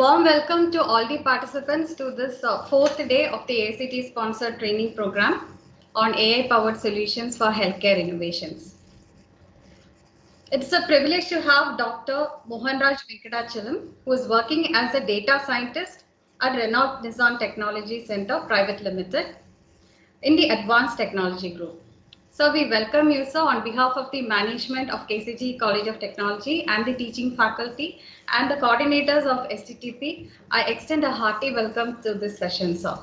warm welcome to all the participants to this fourth day of the ACT sponsored training program on AI powered solutions for healthcare innovations. It's a privilege to have Dr. Mohanraj Venkatachalam, who is working as a data scientist at Renault Nissan Technology Center Private Limited in the Advanced Technology Group. So we welcome you, sir, on behalf of the management of KCG College of Technology and the teaching faculty and the coordinators of STTP. I extend a hearty welcome to this session, sir.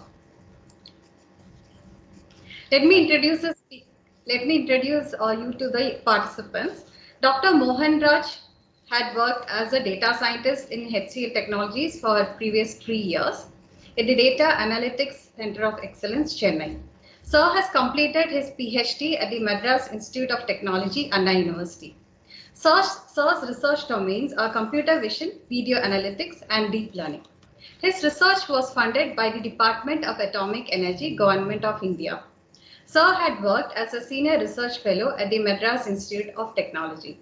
Let me introduce you to the participants. Dr. Mohan Raj had worked as a data scientist in HCL Technologies for previous 3 years in the Data Analytics Center of Excellence, Chennai. Sir has completed his PhD at the Madras Institute of Technology, Anna University. Sir's research domains are computer vision, video analytics, and deep learning. His research was funded by the Department of Atomic Energy, Government of India. Sir had worked as a senior research fellow at the Madras Institute of Technology.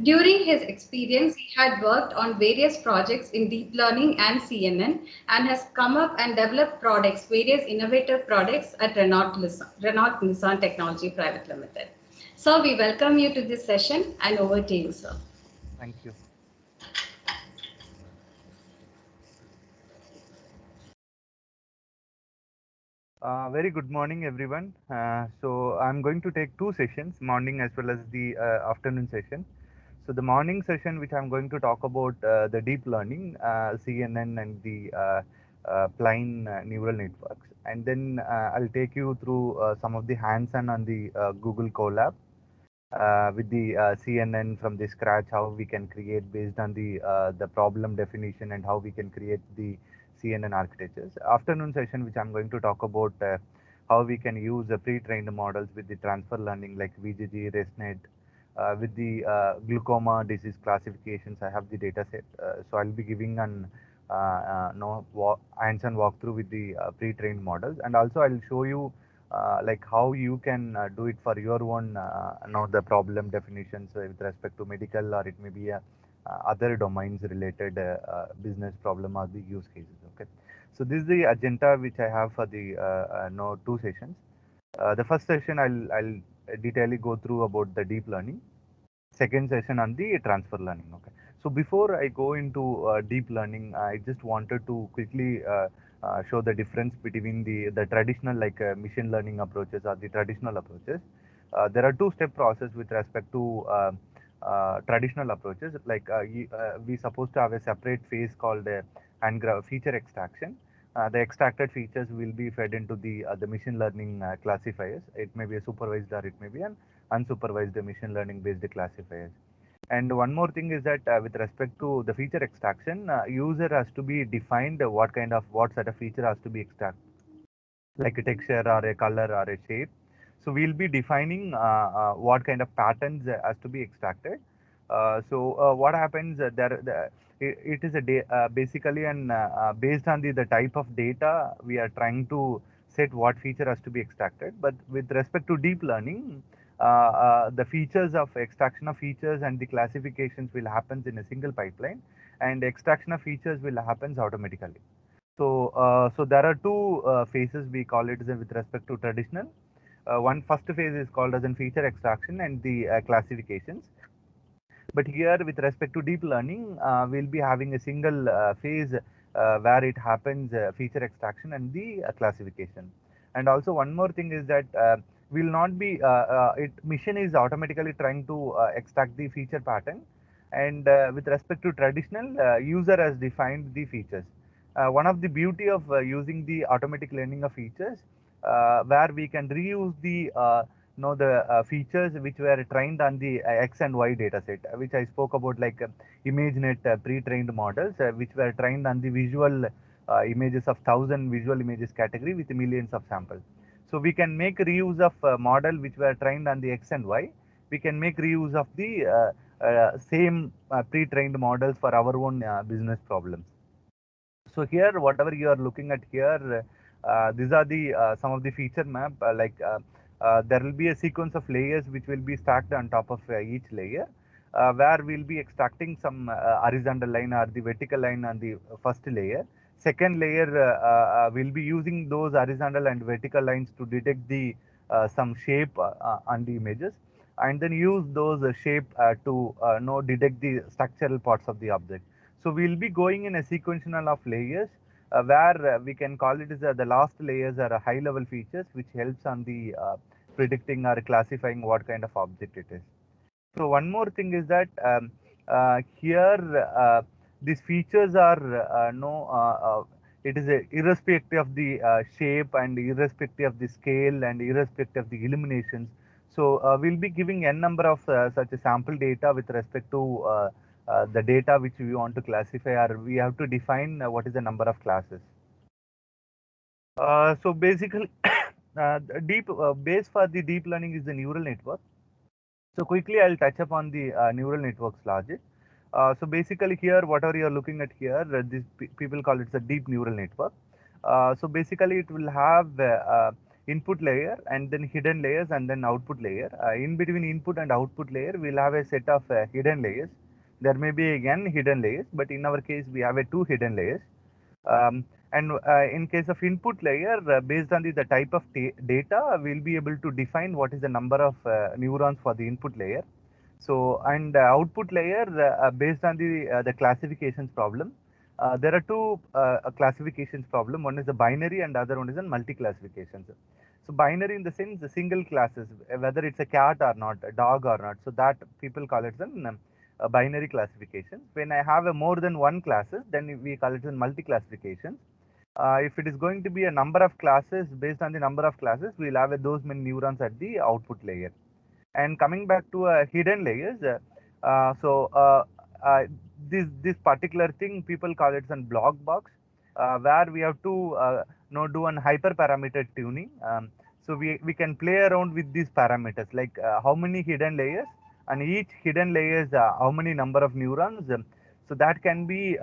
During his experience, he had worked on various projects in deep learning and CNN and has come up and developed products, various innovative products at Renault Nissan Technology Private Limited. Sir, we welcome you to this session and over to you, sir. Thank you. Very good morning, everyone. So I'm going to take two sessions, morning as well as the afternoon session. So the morning session, which I'm going to talk about the deep learning, CNN and the plain neural networks. And then I'll take you through some of the hands-on on the Google Colab with the CNN from the scratch, how we can create based on the problem definition and how we can create the CNN architectures. Afternoon session, which I'm going to talk about how we can use the pre-trained models with the transfer learning like VGG, ResNet, with the glaucoma disease classifications. I have the data set, so I'll be giving an hands-on walkthrough with the pre-trained models, and also I'll show you like how you can do it for your own the problem definitions with respect to medical, or it may be other domains related business problem or the use cases. Okay, so this is the agenda which I have for the two sessions. The first session I'll detailedly go through about the deep learning. Second session on the transfer learning. Okay, so before I go into deep learning, I just wanted to quickly show the difference between the traditional like machine learning approaches or the traditional approaches. There are two-step process with respect to traditional approaches. Like we supposed to have a separate phase called feature extraction. The extracted features will be fed into the machine learning classifiers. It may be a supervised or it may be an unsupervised machine learning based classifiers. And one more thing is that with respect to the feature extraction, user has to be defined what set of feature has to be extracted, like a texture or a color or a shape. So we'll be defining what kind of patterns has to be extracted. What happens it is basically an based on the type of data we are trying to set what feature has to be extracted. But with respect to deep learning, the features of extraction of features and the classifications will happen in a single pipeline, and extraction of features will happen automatically. So there are two phases we call it with respect to traditional. One first phase is called as in feature extraction and the classifications. But here with respect to deep learning, we'll be having a single phase where it happens feature extraction and the classification. And also one more thing is that will not be mission is automatically trying to extract the feature pattern, and with respect to traditional, user has defined the features. One of the beauty of using the automatic learning of features, where we can reuse the features which were trained on the X and Y dataset, which I spoke about, like ImageNet pre-trained models, which were trained on the visual images of 1,000 visual images category with millions of samples. So we can make reuse of model which were trained on the X and Y. We can make reuse of the same pre-trained models for our own business problems. So here, whatever you are looking at here, these are the some of the feature map. There will be a sequence of layers which will be stacked on top of each layer. where we'll be extracting some horizontal line or the vertical line on the first layer. Second layer will be using those horizontal and vertical lines to detect the some shape on the images, and then use those shape to know detect the structural parts of the object. So we'll be going in a sequential of layers where we can call it as the last layers are high level features which helps on the predicting or classifying what kind of object it is. So one more thing is that here these features are no it is irrespective of the shape and irrespective of the scale and irrespective of the illuminations. So we'll be giving n number of such a sample data with respect to the data which we want to classify, or we have to define what is the number of classes. So basically, deep base for the deep learning is the neural network. So quickly, I'll touch upon the neural networks logic. So basically here, whatever you're looking at here, these people call it a deep neural network. So basically it will have input layer and then hidden layers and then output layer. In between input and output layer, we'll have a set of hidden layers. There may be again hidden layers, but in our case, we have a two hidden layers. And in case of input layer, based on the type of data, we'll be able to define what is the number of neurons for the input layer. So, and output layer, based on the classifications problem, there are two classifications problem. One is the binary and the other one is a multi-classifications. So binary in the sense the single classes, whether it's a cat or not, a dog or not. So that people call it an binary classification. When I have a more than one classes, then we call it a multi-classification. If it is going to be a number of classes, based on the number of classes, we'll have those many neurons at the output layer. And coming back to hidden layers, so this particular thing people call it an block box, where we have to do an hyperparameter tuning. So we can play around with these parameters, like how many hidden layers, and each hidden layers how many number of neurons. So that can be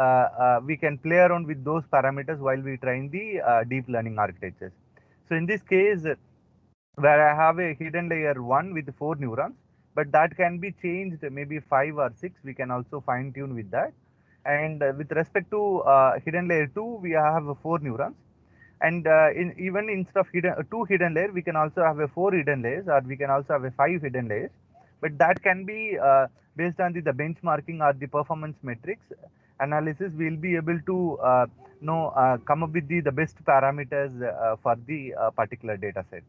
we can play around with those parameters while we train the deep learning architectures. So in this case, where I have a hidden layer 1 with 4 neurons, but that can be changed maybe 5 or 6. We can also fine tune with that. And with respect to hidden layer 2, we have 4 neurons. And even instead of two hidden layers, we can also have a 4 hidden layers, or we can also have a 5 hidden layers. But that can be based on the benchmarking or the performance metrics analysis. We'll be able to come up with the best parameters for the particular data set.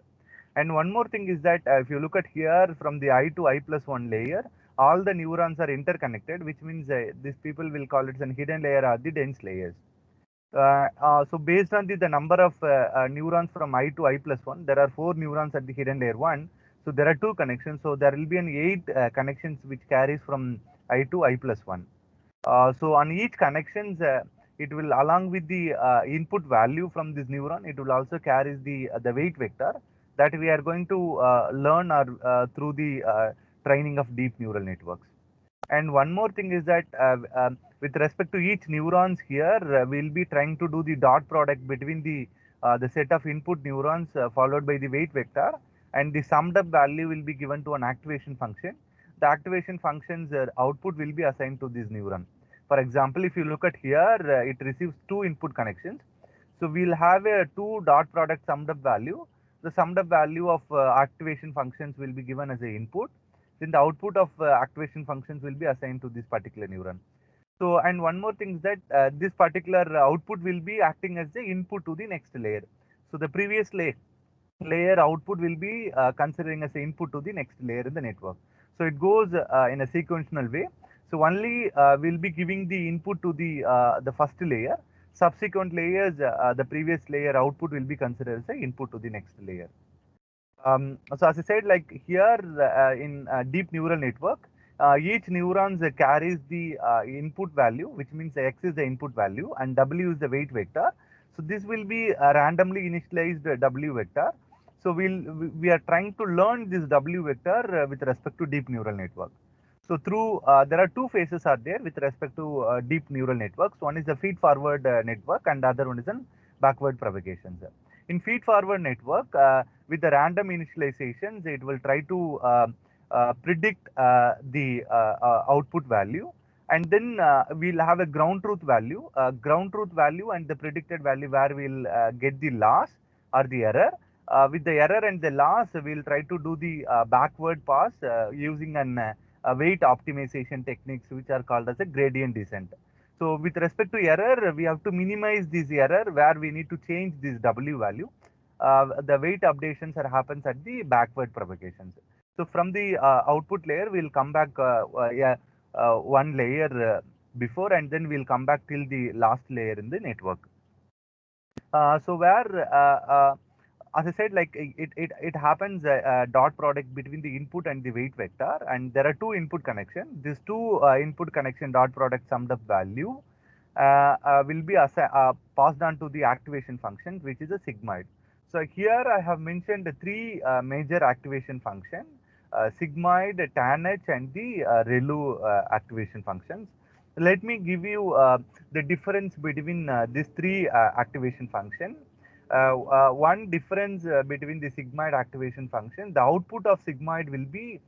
And one more thing is that if you look at here from the I to I plus 1 layer, all the neurons are interconnected, which means these people will call it a hidden layer or the dense layers. So based on the number of neurons from I to I plus 1, there are 4 neurons at the hidden layer 1. So there are 2 connections. So there will be an 8 connections which carries from I to I plus 1. So on each connections, it will, along with the input value from this neuron, it will also carries the weight vector that we are going to learn through the training of deep neural networks. And one more thing is that with respect to each neurons here, we'll be trying to do the dot product between the set of input neurons followed by the weight vector, and the summed up value will be given to an activation function. The activation function's output will be assigned to this neuron. For example, if you look at here, it receives 2 input connections. So we'll have a 2 dot product summed up value. The summed up value of activation functions will be given as a input. Then the output of activation functions will be assigned to this particular neuron. So, and one more thing is that this particular output will be acting as the input to the next layer. So the previous layer output will be considering as the input to the next layer in the network. So it goes in a sequential way. So only we'll be giving the input to the first layer. Subsequent layers, the previous layer output will be considered as the input to the next layer. So as I said, like here in deep neural network, each neurons carries the input value, which means X is the input value and W is the weight vector. So this will be a randomly initialized W vector. So we are trying to learn this W vector with respect to deep neural network. So through there are 2 phases are there with respect to deep neural networks. One is the feed forward network and the other one is an backward propagation. In feed forward network, with the random initializations, it will try to predict the output value, and then we'll have a ground truth value, and the predicted value where we'll get the loss or the error. With the error and the loss, we'll try to do the backward pass using an weight optimization techniques, which are called as a gradient descent. So with respect to error, we have to minimize this error where we need to change this W value. The weight updations are happens at the backward propagations. So from the output layer, we'll come back yeah, one layer before, and then we'll come back till the last layer in the network. So where as I said, like it happens dot product between the input and the weight vector, and there are two input connection. These two input connection dot product summed up value will be passed on to the activation function, which is a sigmoid. So here I have mentioned the three major activation function: sigmoid, tanh, and the ReLU activation functions. Let me give you the difference between these three activation function. One difference between the sigmoid activation function, the output of sigmoid will be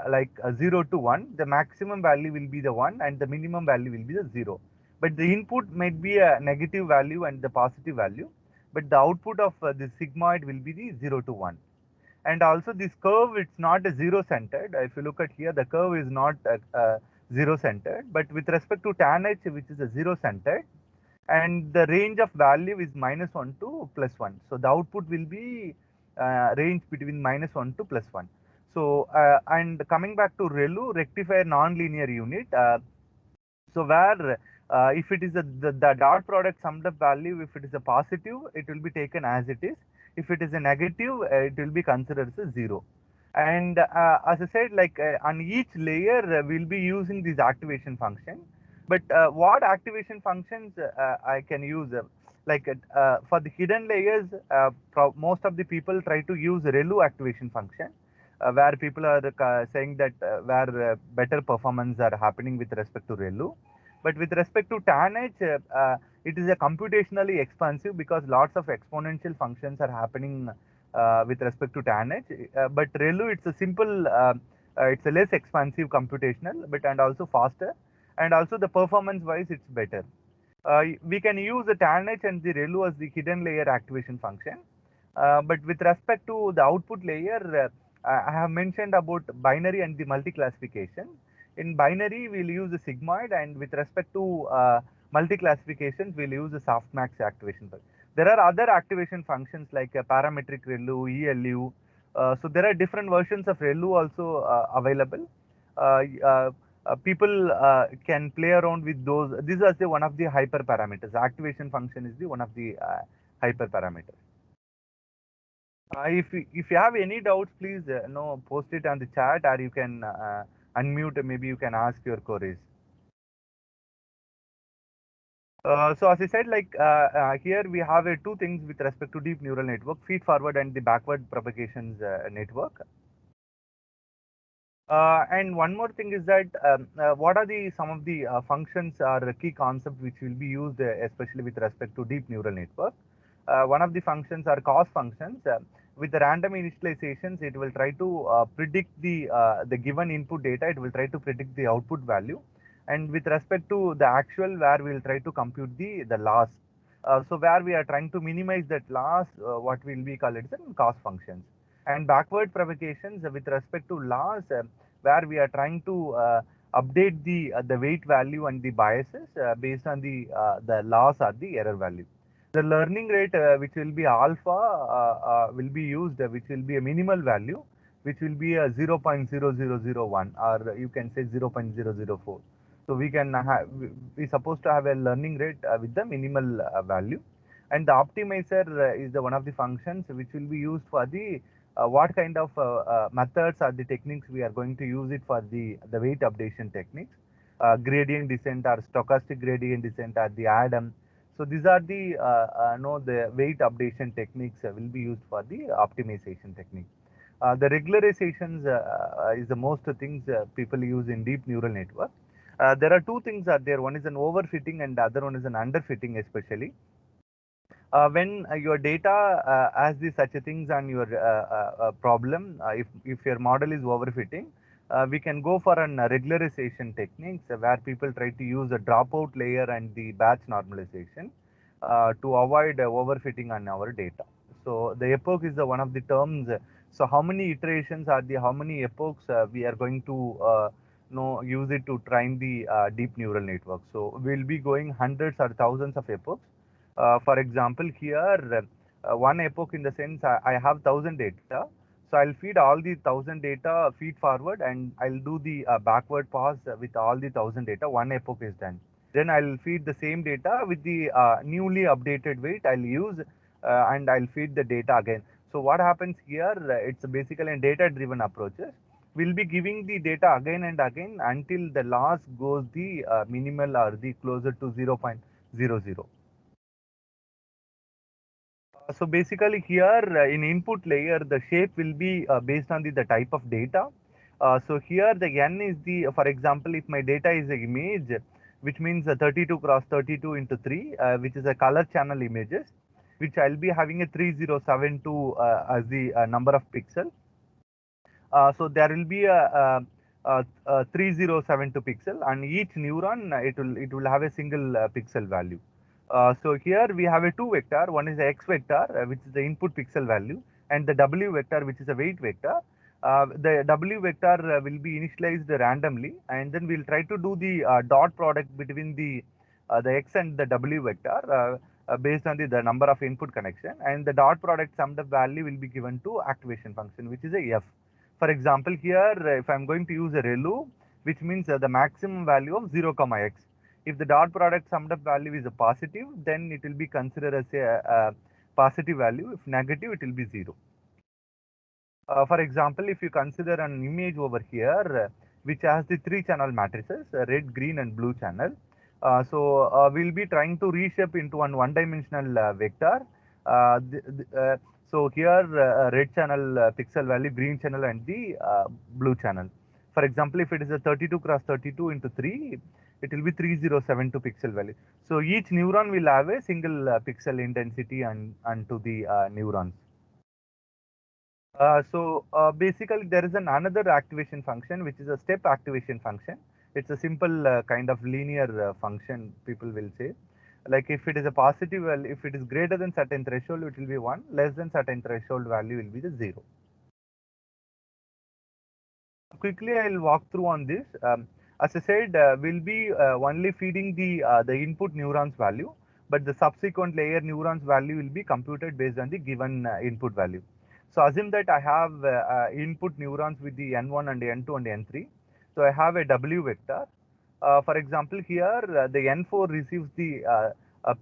like 0 to 1. The maximum value will be the 1 and the minimum value will be the 0. But the input might be a negative value and the positive value, but the output of the sigmoid will be the 0 to 1. And also this curve, it's not a zero centered. If you look at here, the curve is not zero centered, but with respect to tanh, which is a zero centered, and the range of value is -1 to +1. So the output will be range between -1 to +1. So and coming back to ReLU, rectifier nonlinear unit. So where if it is the dot product summed up value, if it is a positive, it will be taken as it is. If it is a negative, it will be considered as a 0. And as I said, like on each layer, we'll be using this activation function. But what activation functions I can use? For the hidden layers, most of the people try to use ReLU activation function, where people are saying that where better performance are happening with respect to ReLU. But with respect to tanh, it is a computationally expansive because lots of exponential functions are happening with respect to tanh. But ReLU, it's a simple, it's a less expansive computational, but and also faster, and also the performance wise, it's better. We can use the tanh and the ReLU as the hidden layer activation function. But with respect to the output layer, I have mentioned about binary and the multi-classification. In binary, we'll use the sigmoid, and with respect to multi-classifications, we'll use the softmax activation. There are other activation functions like parametric ReLU, ELU. So there are different versions of ReLU also available. People can play around with those. These are the one of the hyperparameters. Activation function is the one of the hyperparameters. If you have any doubts, please post it on the chat, or you can unmute. Maybe you can ask your queries. So as I said, like here we have two things with respect to deep neural network: feed forward and the backward propagations network. And one more thing is that what are the some of the functions or key concepts which will be used especially with respect to deep neural network. One of the functions are cost functions. With the random initializations, it will try to predict the given input data. It will try to predict the output value, and with respect to the actual, where we will try to compute the loss. So where we are trying to minimize that loss, what will be called as cost functions. And backward propagations with respect to loss, where we are trying to update the weight value and the biases based on the loss or the error value. The learning rate, which will be alpha, will be used, which will be a minimal value, which will be a 0.0001, or you can say 0.004. So we can have, we supposed to have a learning rate with the minimal value. And the optimizer is the one of the functions which will be used for the what kind of methods or the techniques we are going to use it for the weight updation techniques, gradient descent or stochastic gradient descent or the ADAM. So these are the the weight updation techniques will be used for the optimization technique. The regularizations is the most things people use in deep neural network. There are two things are there. One is an overfitting and the other one is an underfitting, especially. When your data has the such a things on your problem, if your model is overfitting, we can go for an regularization techniques where people try to use a dropout layer and the batch normalization to avoid overfitting on our data. So the epoch is the one of the terms. So how many iterations are the how many epochs we are going to use it to train the deep neural network. So we'll be going hundreds or thousands of epochs. For example, here one epoch in the sense I have 1,000 data. So I'll feed all the 1,000 data feed forward and I'll do the backward pass with all the 1,000 data. One epoch is done. Then I'll feed the same data with the newly updated weight I'll use and I'll feed the data again. So what happens here, it's basically a data driven approaches. We'll be giving the data again and again until the loss goes the minimal or the closer to 0.00. So basically here in input layer, the shape will be based on the type of data. So here the n is the, for example, if my data is an image, which means 32 cross 32 into 3, which is a color channel images, which I'll be having a 3072 as the number of pixels. So there will be a 3072 pixel, and each neuron it will have a single pixel value. So here we have a two vector. One is the x vector, which is the input pixel value, and the w vector, which is a weight vector. The w vector will be initialized randomly, and then we'll try to do the dot product between the x and the w vector based on the number of input connection, and the dot product summed up value will be given to activation function, which is a f. For example, here if I'm going to use a ReLU, which means the maximum value of 0 comma x. If the dot product summed up value is a positive, then it will be considered as a positive value. If negative, it will be 0. For example, if you consider an image over here, which has the 3 channel matrices, red, green and blue channel. We'll be trying to reshape into an one-dimensional vector. So here, red channel pixel value, green channel and the blue channel. For example, if it is a 32 cross 32 into 3, it will be 3072 pixel value. So each neuron will have a single pixel intensity and to the neurons. Basically there is another activation function, which is a step activation function. It's a simple kind of linear function, people will say. Like if it is a positive, well, if it is greater than certain threshold, it will be 1, less than certain threshold value will be the 0. Quickly, I'll walk through on this. As I said, we'll be only feeding the input neurons value, but the subsequent layer neurons value will be computed based on the given input value. So assume that I have input neurons with the N1 and N2 and N3. So I have a W vector. For example, here the N4 receives the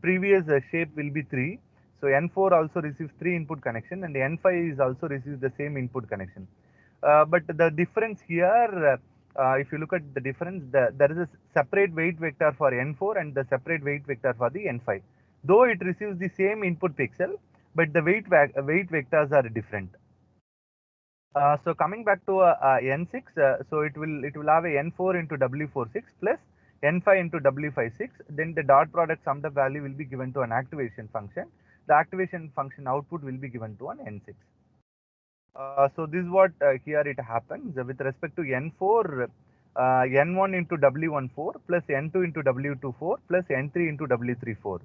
previous shape will be 3. So N4 also receives 3 input connection, and N5 is also receives the same input connection. But the difference here, if you look at the difference, there is a separate weight vector for N4 and the separate weight vector for the N5. Though it receives the same input pixel, but the weight vectors are different. So coming back to N6, so it will have a N4 into W46 plus N5 into W56. Then the dot product summed up value will be given to an activation function. The activation function output will be given to an N6. So this is what here it happens with respect to N4, N1 into W14 plus N2 into W24 plus N3 into W34.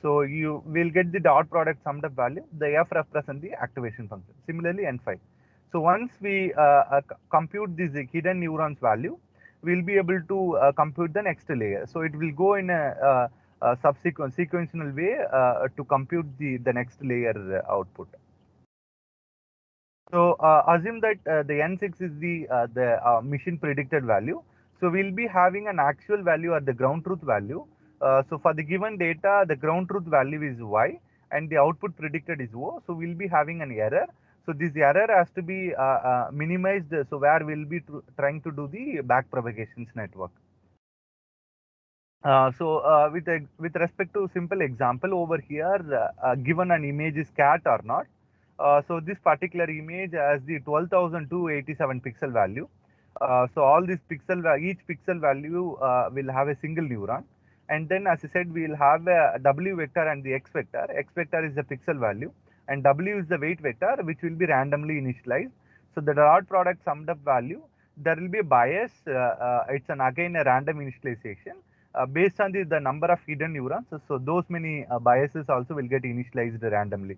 So you will get the dot product summed up value. The F represents the activation function. Similarly, N5. So once we compute this hidden neurons value, we'll be able to compute the next layer. So it will go in a subsequent sequential way to compute the next layer output. So assume that the N6 is the machine predicted value. So we'll be having an actual value or the ground truth value. So for the given data, the ground truth value is Y and the output predicted is O. So we'll be having an error. So this error has to be minimized. So where we'll be trying to do the back propagations network. With respect to simple example over here, given an image is cat or not. So this particular image has the 12,287 pixel value. So all this each pixel value will have a single neuron, and then as I said, we will have a W vector and the X vector. X vector is the pixel value and W is the weight vector, which will be randomly initialized. So the dot product summed up value, there will be a bias. It's again a random initialization based on the number of hidden neurons. So those many biases also will get initialized randomly.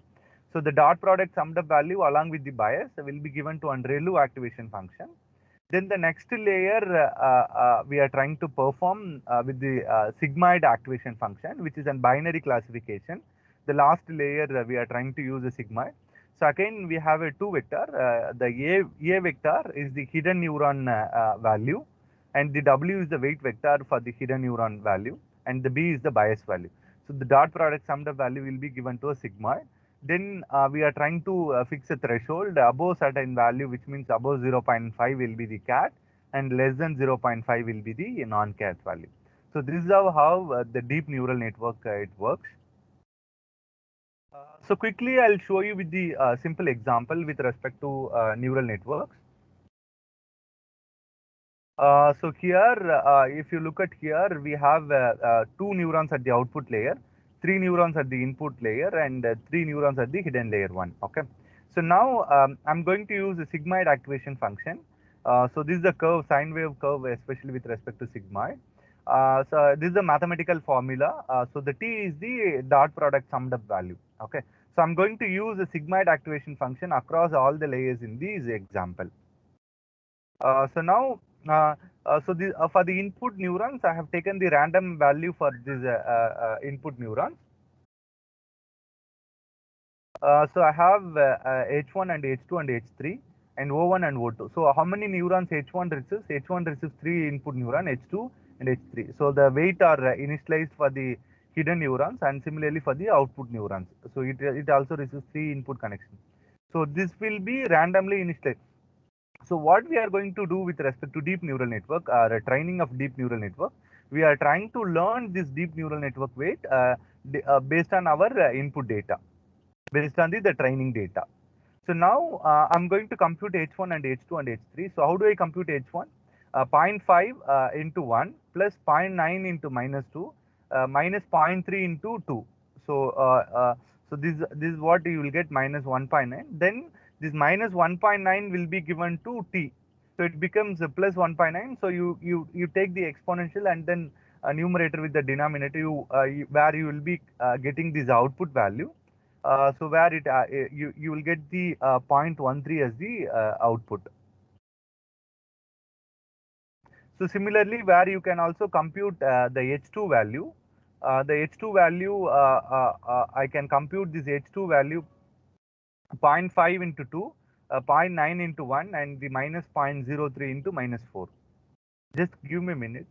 So the dot product summed up value along with the bias will be given to an ReLU activation function. Then the next layer we are trying to perform with the sigmoid activation function, which is a binary classification. The last layer we are trying to use a sigmoid. So again, we have a two vector. The A vector is the hidden neuron value, and the W is the weight vector for the hidden neuron value, and the B is the bias value. So the dot product summed up value will be given to a sigmoid. Then we are trying to fix a threshold above certain value, which means above 0.5 will be the cat and less than 0.5 will be the non-cat value. So this is how the deep neural network it works. So quickly I'll show you with the simple example with respect to neural networks. So here, if you look at here, we have two neurons at the output layer, three neurons at the input layer, and three neurons at the hidden layer one. Okay. So now I'm going to use the sigmoid activation function. So this is the curve, sine wave curve, especially with respect to sigmoid. So this is the mathematical formula. So the t is the dot product summed up value. Okay. So I'm going to use the sigmoid activation function across all the layers in this example. So now, for the input neurons, I have taken the random value for this input neurons. So I have H1 and H2 and H3 and O1 and O2. So how many neurons H1 receives? H1 receives 3 input neuron, H2 and H3. So the weight are initialized for the hidden neurons and similarly for the output neurons. So it also receives 3 input connections. So this will be randomly initialized. So what we are going to do with respect to deep neural network, or training of deep neural network, we are trying to learn this deep neural network weight based on our input data, based on the training data. So now I'm going to compute H1 and H2 and H3. So how do I compute H1? 0.5 into 1 plus 0.9 into minus 2 minus 0.3 into 2. So so this is what you will get, minus 1.9. Then this minus 1.9 will be given to t. So it becomes plus 1.9. So you take the exponential and then numerator with the denominator, where you will be getting this output value. So where you will get the 0.13 as the output. So similarly, where you can also compute the H2 value. The H2 value, I can compute this H2 value 0.5 into 2, 0.9 into 1, and the minus 0.03 into minus 4. Just give me a minute.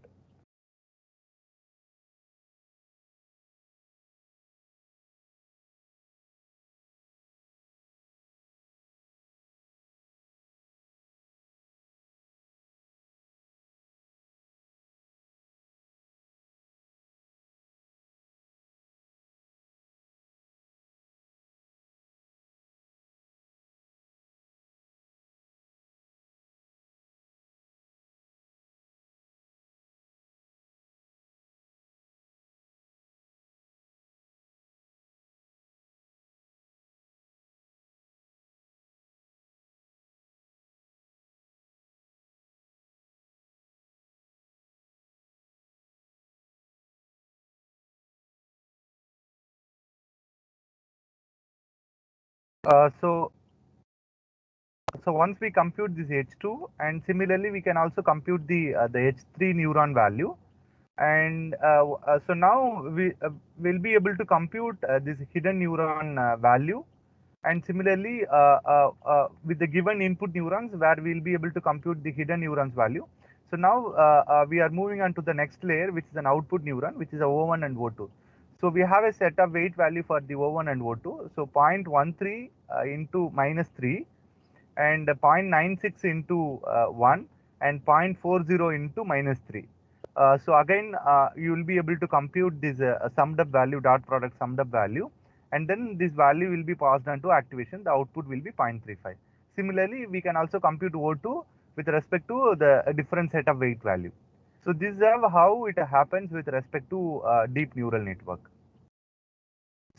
So once we compute this H2, and similarly we can also compute the H3 neuron value, and so now we will be able to compute this hidden neuron value, and similarly with the given input neurons, where we will be able to compute the hidden neurons value. So now we are moving on to the next layer, which is an output neuron, which is a O1 and O2. So we have a set of weight value for the O1 and O2. So 0.13 into minus 3 and 0.96 into 1 and 0.40 into minus 3. So again, you will be able to compute this summed up value, dot product summed up value, and then this value will be passed on to activation. The output will be 0.35. Similarly, we can also compute O2 with respect to the different set of weight value. So this is how it happens with respect to deep neural network.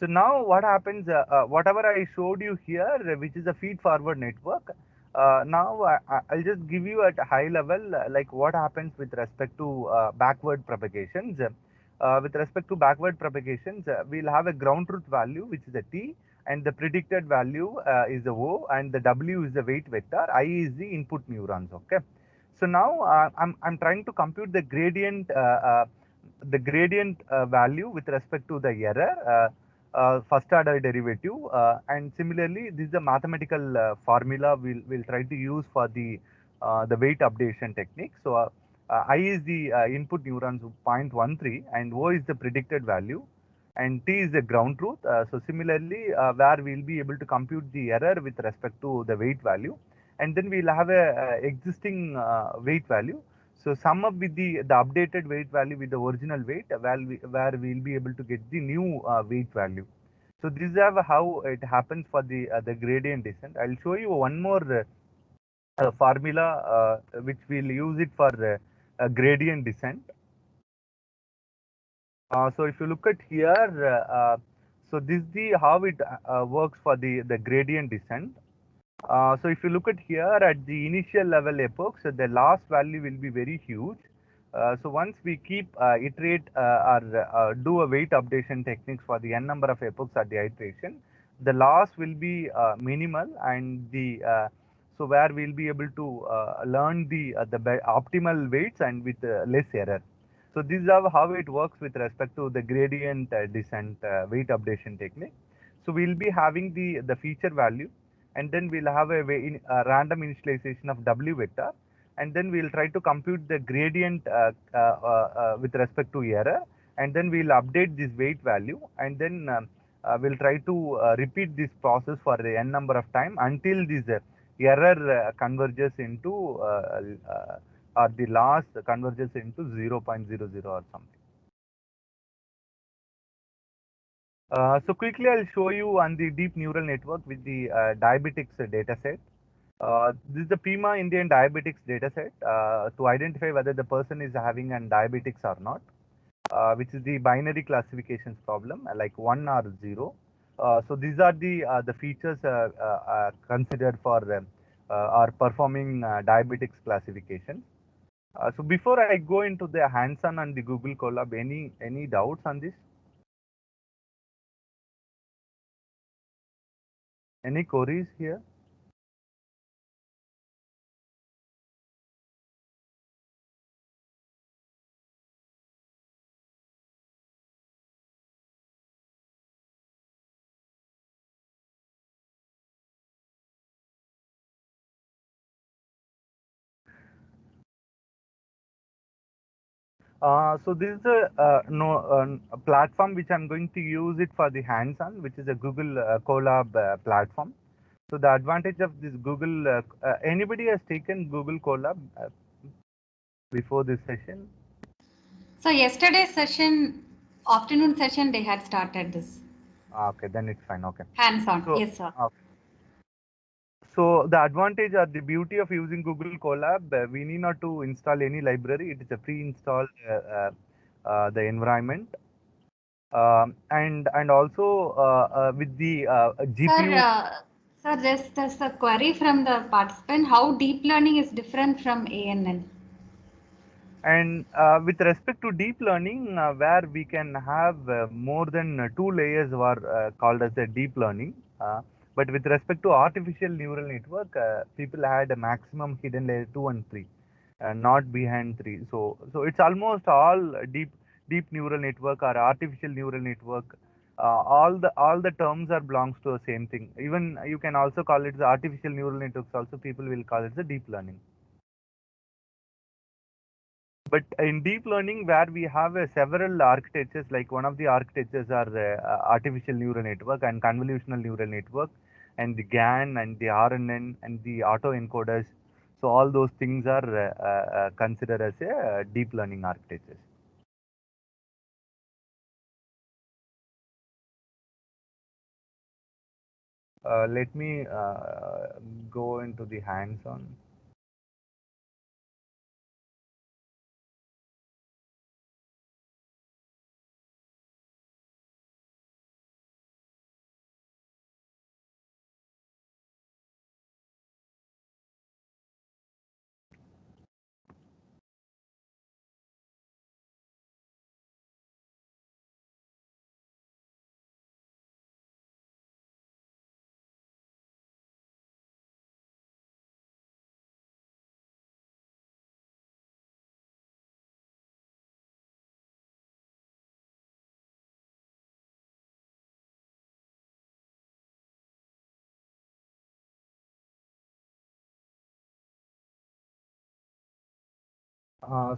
So now what happens, whatever I showed you here, which is a feed forward network, now I'll just give you at a high level, like what happens with respect to backward propagations. With respect to backward propagations, we'll have a ground truth value, which is a T, and the predicted value is the O, and the W is the weight vector, I is the input neurons, okay? So now I'm trying to compute the gradient value with respect to the error. First order derivative, and similarly this is the mathematical formula we'll try to use for the weight updation technique. So I is the input neurons 0.13 and O is the predicted value and T is the ground truth. So similarly, where we'll be able to compute the error with respect to the weight value, and then we'll have a existing weight value. So sum up with the updated weight value with the original weight, where we'll be able to get the new weight value. So this is how it happens for the gradient descent. I'll show you one more formula which we'll use it for gradient descent. So if you look at here, so this is the how it works for the gradient descent. So if you look at here at the initial level epochs, the loss value will be very huge. So once we keep iterate or do a weight updation techniques for the n number of epochs at the iteration, the loss will be minimal, and the so where we'll be able to learn the optimal weights and with less error. So this is how it works with respect to the gradient descent weight updation technique. So we'll be having the feature value, and then we'll have a random initialization of W vector, and then we'll try to compute the gradient with respect to error, and then we'll update this weight value, and then we'll try to repeat this process for the n number of time until this error converges into or the loss converges into 0.00 or something. So quickly I'll show you on the deep neural network with the diabetics data set. This is the PIMA Indian diabetics dataset to identify whether the person is having an diabetics or not, which is the binary classifications problem, like 1 or 0. So these are the features considered for or performing diabetics classification. So before I go into the hands-on and the Google Colab, any doubts on this? Any queries here? So this is a no a platform which I'm going to use it for the hands-on, which is a Google Colab platform. So the advantage of this Google, anybody has taken Google Colab before this session? So yesterday's session, afternoon session, they had started this Okay, then it's fine. Okay. hands-on. So Yes, sir. so the advantage or the beauty of using Google Colab, we need not to install any library. It is a pre-installed the environment. And also with the Sir, GPUs. sir, there's a query from the participant. How deep learning is different from ANN? And with respect to deep learning, where we can have more than two layers are called as the deep learning. But with respect to artificial neural network, people had a maximum hidden layer 2 and 3, not behind 3. So it's almost all deep neural network or artificial neural network. All the terms are belongs to the same thing. Even you can also call it the artificial neural networks. Also, people will call it the deep learning. But in deep learning, where we have several architectures, like one of the architectures are artificial neural network and convolutional neural network, and the GAN and the RNN and the autoencoders. So all those things are considered as a deep learning architectures. Let me go into the hands-on.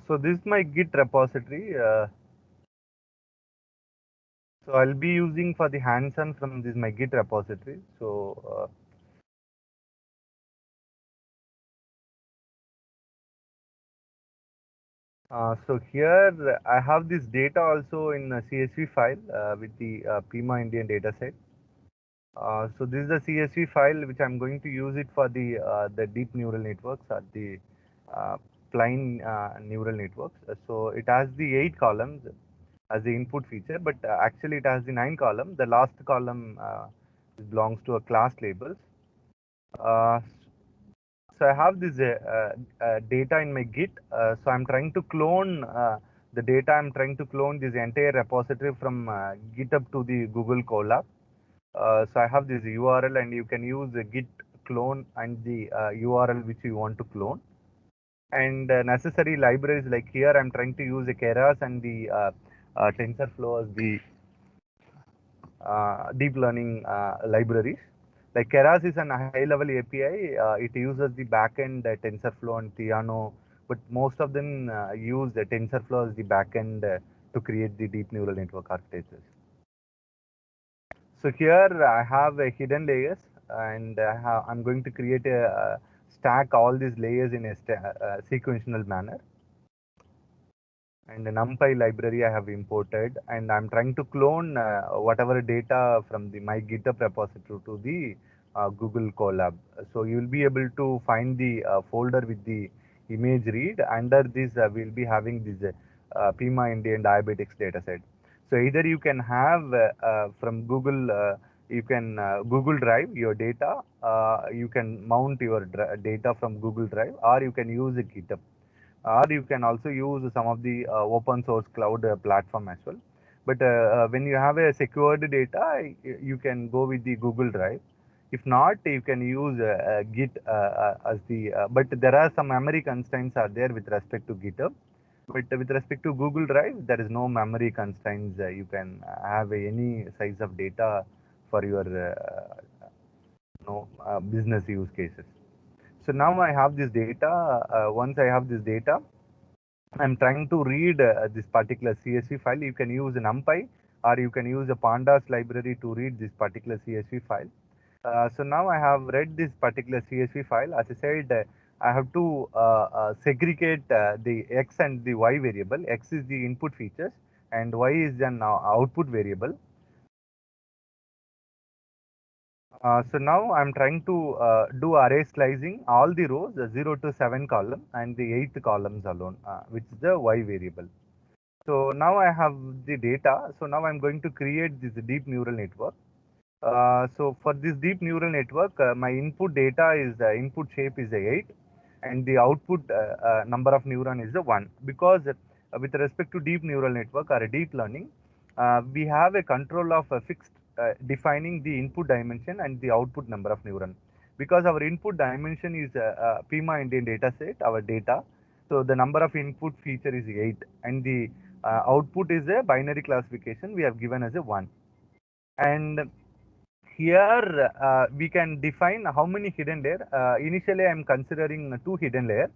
So this is my Git repository. So I'll be using for the hands-on from this my Git repository. So here I have this data also in a CSV file with the Pima Indian dataset. So this is the CSV file which I'm going to use it for the deep neural networks or the uh, plain neural networks. So it has the 8 columns as the input feature, but actually it has the 9 columns. The last column belongs to a class labels. Uh, so I have this data in my Git. So I'm trying to clone the data. I'm trying to clone this entire repository from GitHub to the Google Colab. So I have this URL, and you can use the Git clone and the URL which you want to clone. And necessary libraries, like here I'm trying to use the Keras and the TensorFlow as the deep learning libraries. Like Keras is an high-level API. It uses the backend TensorFlow and Theano, but most of them use the TensorFlow as the backend to create the deep neural network architectures. So here I have a hidden layers, and I'm going to create a stack all these layers in a sequential manner. And the NumPy library I have imported, and I'm trying to clone whatever data from the my GitHub repository to the Google Colab. So you will be able to find the folder with the image read. Under this, we'll be having this Pima Indian diabetics dataset. So either you can have from Google, you can Google Drive your data, you can mount your data from Google Drive, or you can use a GitHub, or you can also use some of the open source cloud platform as well. But when you have a secured data, you can go with the Google Drive. If not, you can use Git as the, but there are some memory constraints are there with respect to GitHub. But with respect to Google Drive, there is no memory constraints. You can have any size of data for your business use cases. So now I have this data. Once I have this data, I'm trying to read this particular CSV file. You can use NumPy, or you can use a Pandas library to read this particular CSV file. So now I have read this particular CSV file. As I said, I have to segregate the X and the Y variable. X is the input features and Y is an output variable. So now I'm trying to do array slicing all the rows, 0 to 7 column, and the 8th columns alone, which is the Y variable. So now I have the data. So now I'm going to create this deep neural network. So for this deep neural network, my input data is the input shape is a 8, and the output number of neuron is the 1. Because with respect to deep neural network or a deep learning, we have a control of a fixed defining the input dimension and the output number of neuron. Because our input dimension is Pima Indian data set, our data. So the number of input feature is 8, and the output is a binary classification we have given as a 1. And here we can define how many hidden layer. Initially, I am considering 2 hidden layer.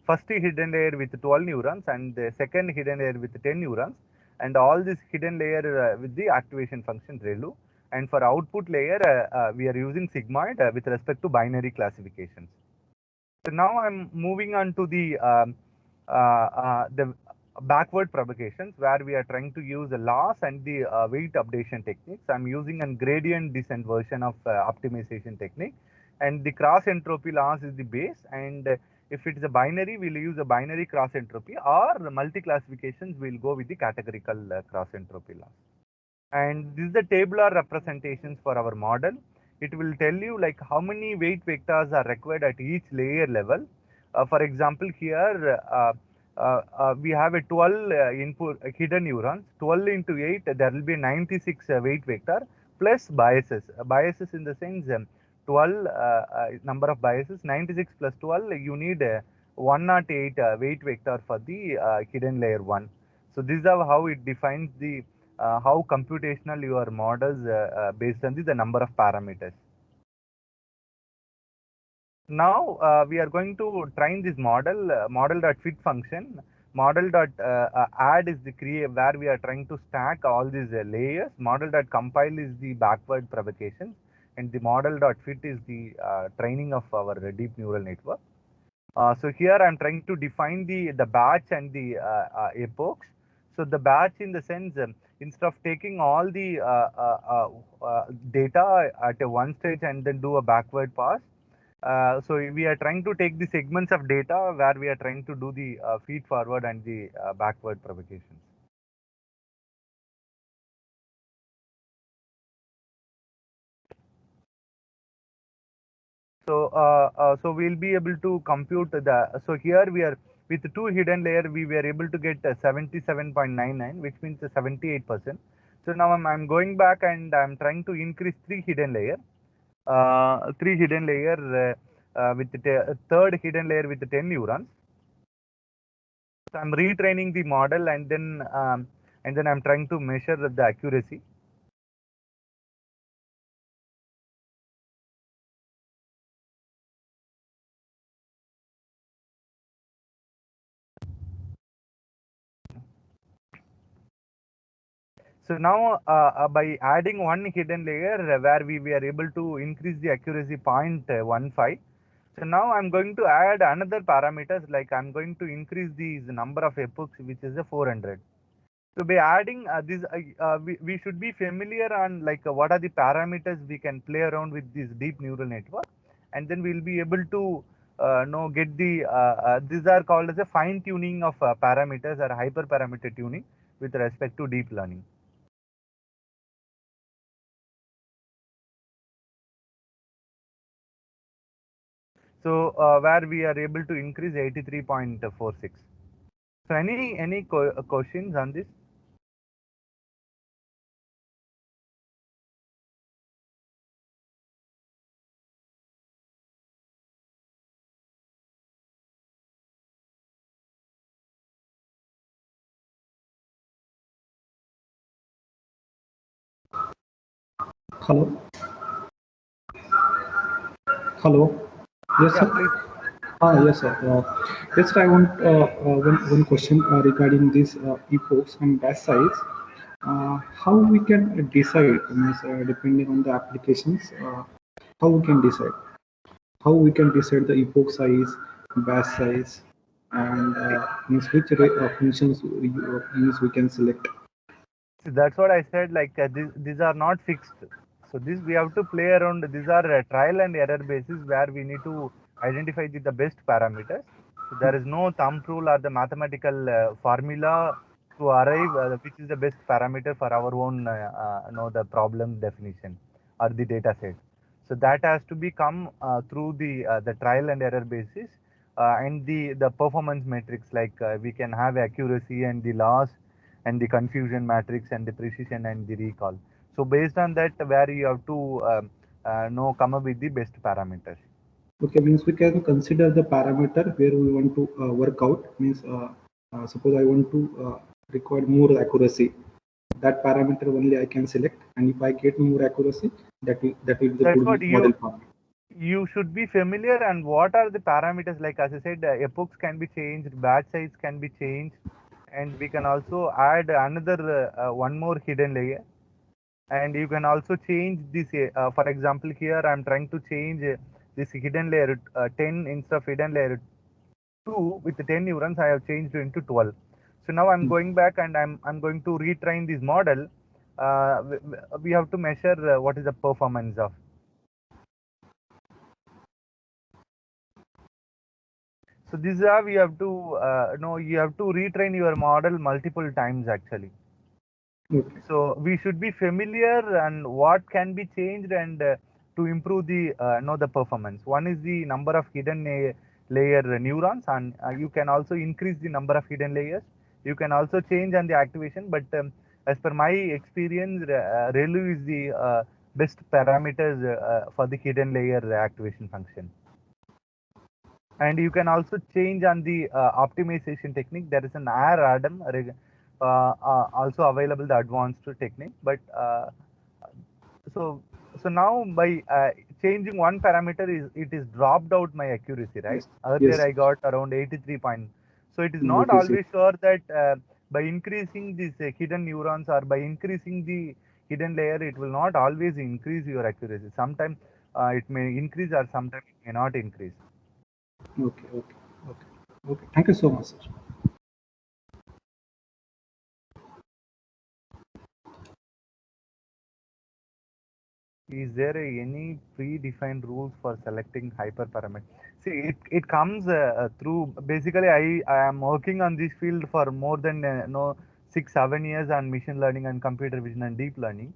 First hidden layer with 12 neurons, and the second hidden layer with 10 neurons, and all this hidden layer with the activation function ReLU. And for output layer, we are using sigmoid with respect to binary classifications. So now I'm moving on to the backward propagations, where we are trying to use the loss and the weight updation techniques. I'm using a gradient descent version of optimization technique, and the cross entropy loss is the base. And if it is a binary, we'll use a binary cross entropy, or the multi classifications, we'll go with the categorical cross entropy loss. And this is the tabular representations for our model. It will tell you like how many weight vectors are required at each layer level. For example, here we have a 12 input hidden neurons. 12 into 8, there will be 96 weight vector plus biases. Biases in the sense 12 number of biases, 96 plus 12, you need 108 weight vector for the hidden layer 1. So this is how it defines the how computational your models based on the number of parameters. Now we are going to train this model, model.fit function. model dot add is the create where we are trying to stack all these layers. Model dot compile is the backward propagation, and the model dot fit is the training of our deep neural network. So here I'm trying to define the batch and the epochs. So the batch in the sense, instead of taking all the data at a one stage and then do a backward pass, so we are trying to take the segments of data where we are trying to do the feed forward and the backward propagations. So we'll be able to compute the. So here we are with two hidden layer, we were able to get 77.99, which means 78%. So now I'm going back and I'm trying to increase three hidden layer with the third hidden layer with the 10 neurons. So I'm retraining the model and then I'm trying to measure the accuracy. So now by adding one hidden layer where we were able to increase the accuracy 0.15. So now I'm going to add another parameters, like I'm going to increase the number of epochs, which is a 400. So by adding we should be familiar on like what are the parameters we can play around with this deep neural network, and then we'll be able to know get the these are called as a fine tuning of parameters or hyperparameter tuning with respect to deep learning. So where we are able to increase 83.46. So any questions on this? Hello. Hello. Yes, Yeah, sir. please. Yes, sir. Yes, sir, I want one question regarding these epochs and batch size. How we can decide, means, depending on the applications, how we can decide? How we can decide the epoch size, batch size, and means which functions means we can select? So that's what I said. Like these are not fixed. So this we have to play around. These are trial and error basis where we need to identify the best parameters. So there is no thumb rule or the mathematical formula to arrive which is the best parameter for our own the problem definition or the data set. So that has to be come through the trial and error basis and the performance metrics, like we can have accuracy and the loss and the confusion matrix and the precision and the recall. So based on that, where you have to know come up with the best parameters. Okay, means we can consider the parameter where we want to work out. Means suppose I want to require more accuracy. That parameter only I can select, and if I get more accuracy, that will be the That's what good model part. you should be familiar. And what are the parameters? Like as I said, epochs can be changed, batch size can be changed, and we can also add another one more hidden layer. And you can also change this. For example, here I'm trying to change this hidden layer 10 instead of hidden layer 2 with the 10 neurons. I have changed into 12. So now I'm Hmm. going back and I'm going to retrain this model. We have to measure what is the performance of. So this is how we have to know. You have to retrain your model multiple times actually. Okay. So we should be familiar and what can be changed and to improve the know the performance. One is the number of hidden layer neurons, and you can also increase the number of hidden layers. You can also change on the activation, but as per my experience, ReLU is the best parameters for the hidden layer activation function. And you can also change on the optimization technique. There is an RADM also available, the advanced technique. But so so now by changing one parameter, is it is dropped out my accuracy, right? Yes. Earlier Yes. I got around 83 point. So it is not Okay, sir. always sure that by increasing these hidden neurons or by increasing the hidden layer, it will not always increase your accuracy. Sometimes it may increase or sometimes it may not increase. Okay, okay, okay, okay. Thank you so much, sir. Is there any predefined rules for selecting hyperparameter? See, it comes through basically I am working on this field for more than 6 7 years on machine learning and computer vision and deep learning.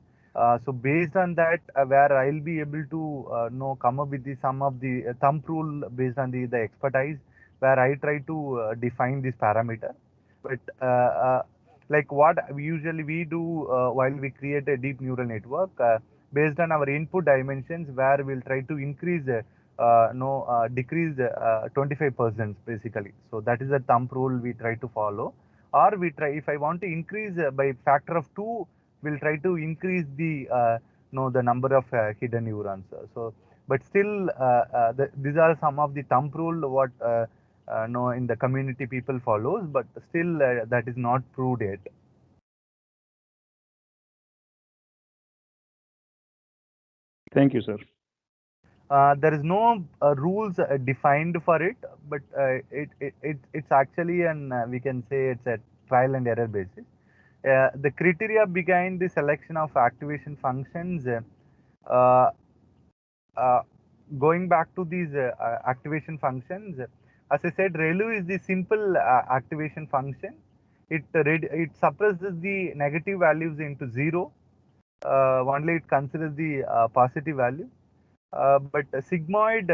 So based on that, where I'll be able to know come up with the some of the thumb rule based on the expertise where I try to define this parameter. But like what usually we do while we create a deep neural network. Based on our input dimensions where we'll try to increase no decrease 25% basically. So that is the thumb rule we try to follow, or we try, if I want to increase by factor of 2, we'll try to increase the no the number of hidden neurons. So but still these are some of the thumb rule what no in the community people follows, but still that is not proved yet. Thank you, sir. There is no rules defined for it, but it's actually an we can say it's a trial and error basis. The criteria behind the selection of activation functions, uh, uh, going back to these activation functions, as I said, ReLU is the simple activation function. It suppresses the negative values into zero. Only it considers the positive value. But sigmoid,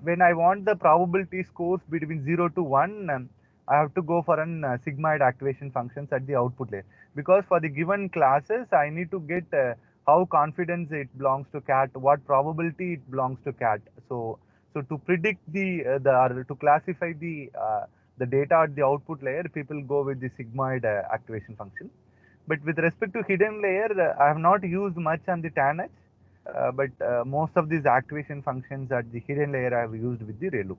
when I want the probability scores between 0 to 1, I have to go for an sigmoid activation functions at the output layer. Because for the given classes, I need to get how confidence it belongs to cat, what probability it belongs to cat. So to predict or to classify the data at the output layer, people go with the sigmoid activation function. But with respect to hidden layer, I have not used much on the TANH, but most of these activation functions at the hidden layer I have used with the ReLU.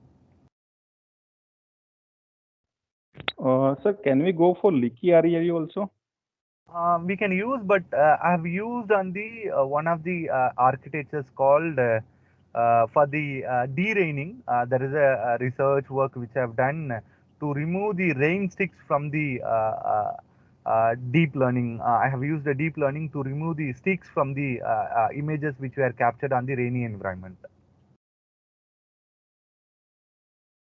Sir, can we go for leaky RELU also? We can use, but I have used on the one of the architectures called for the deraining. There is a research work which I have done to remove the rain sticks from the deep learning. I have used the deep learning to remove the sticks from the images which were captured on the rainy environment.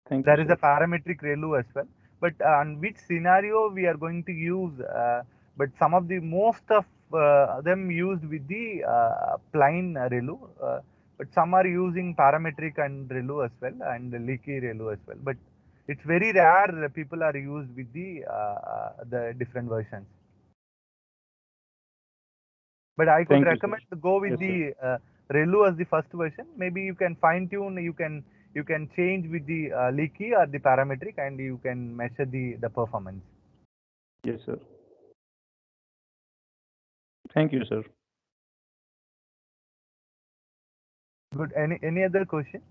Thank you, There is a sir. parametric ReLU as well, but on which scenario we are going to use, but some of the most of them used with the plain ReLU, but some are using parametric and ReLU as well, and leaky ReLU as well, but it's very rare people are used with the different versions. But I could Thank you, recommend sir. to go with Yes, sir. the ReLU as the first version. Maybe you can fine tune, you can change with the leaky or the parametric, and you can measure the performance. Yes, sir. Thank you, sir. Good. Any other question?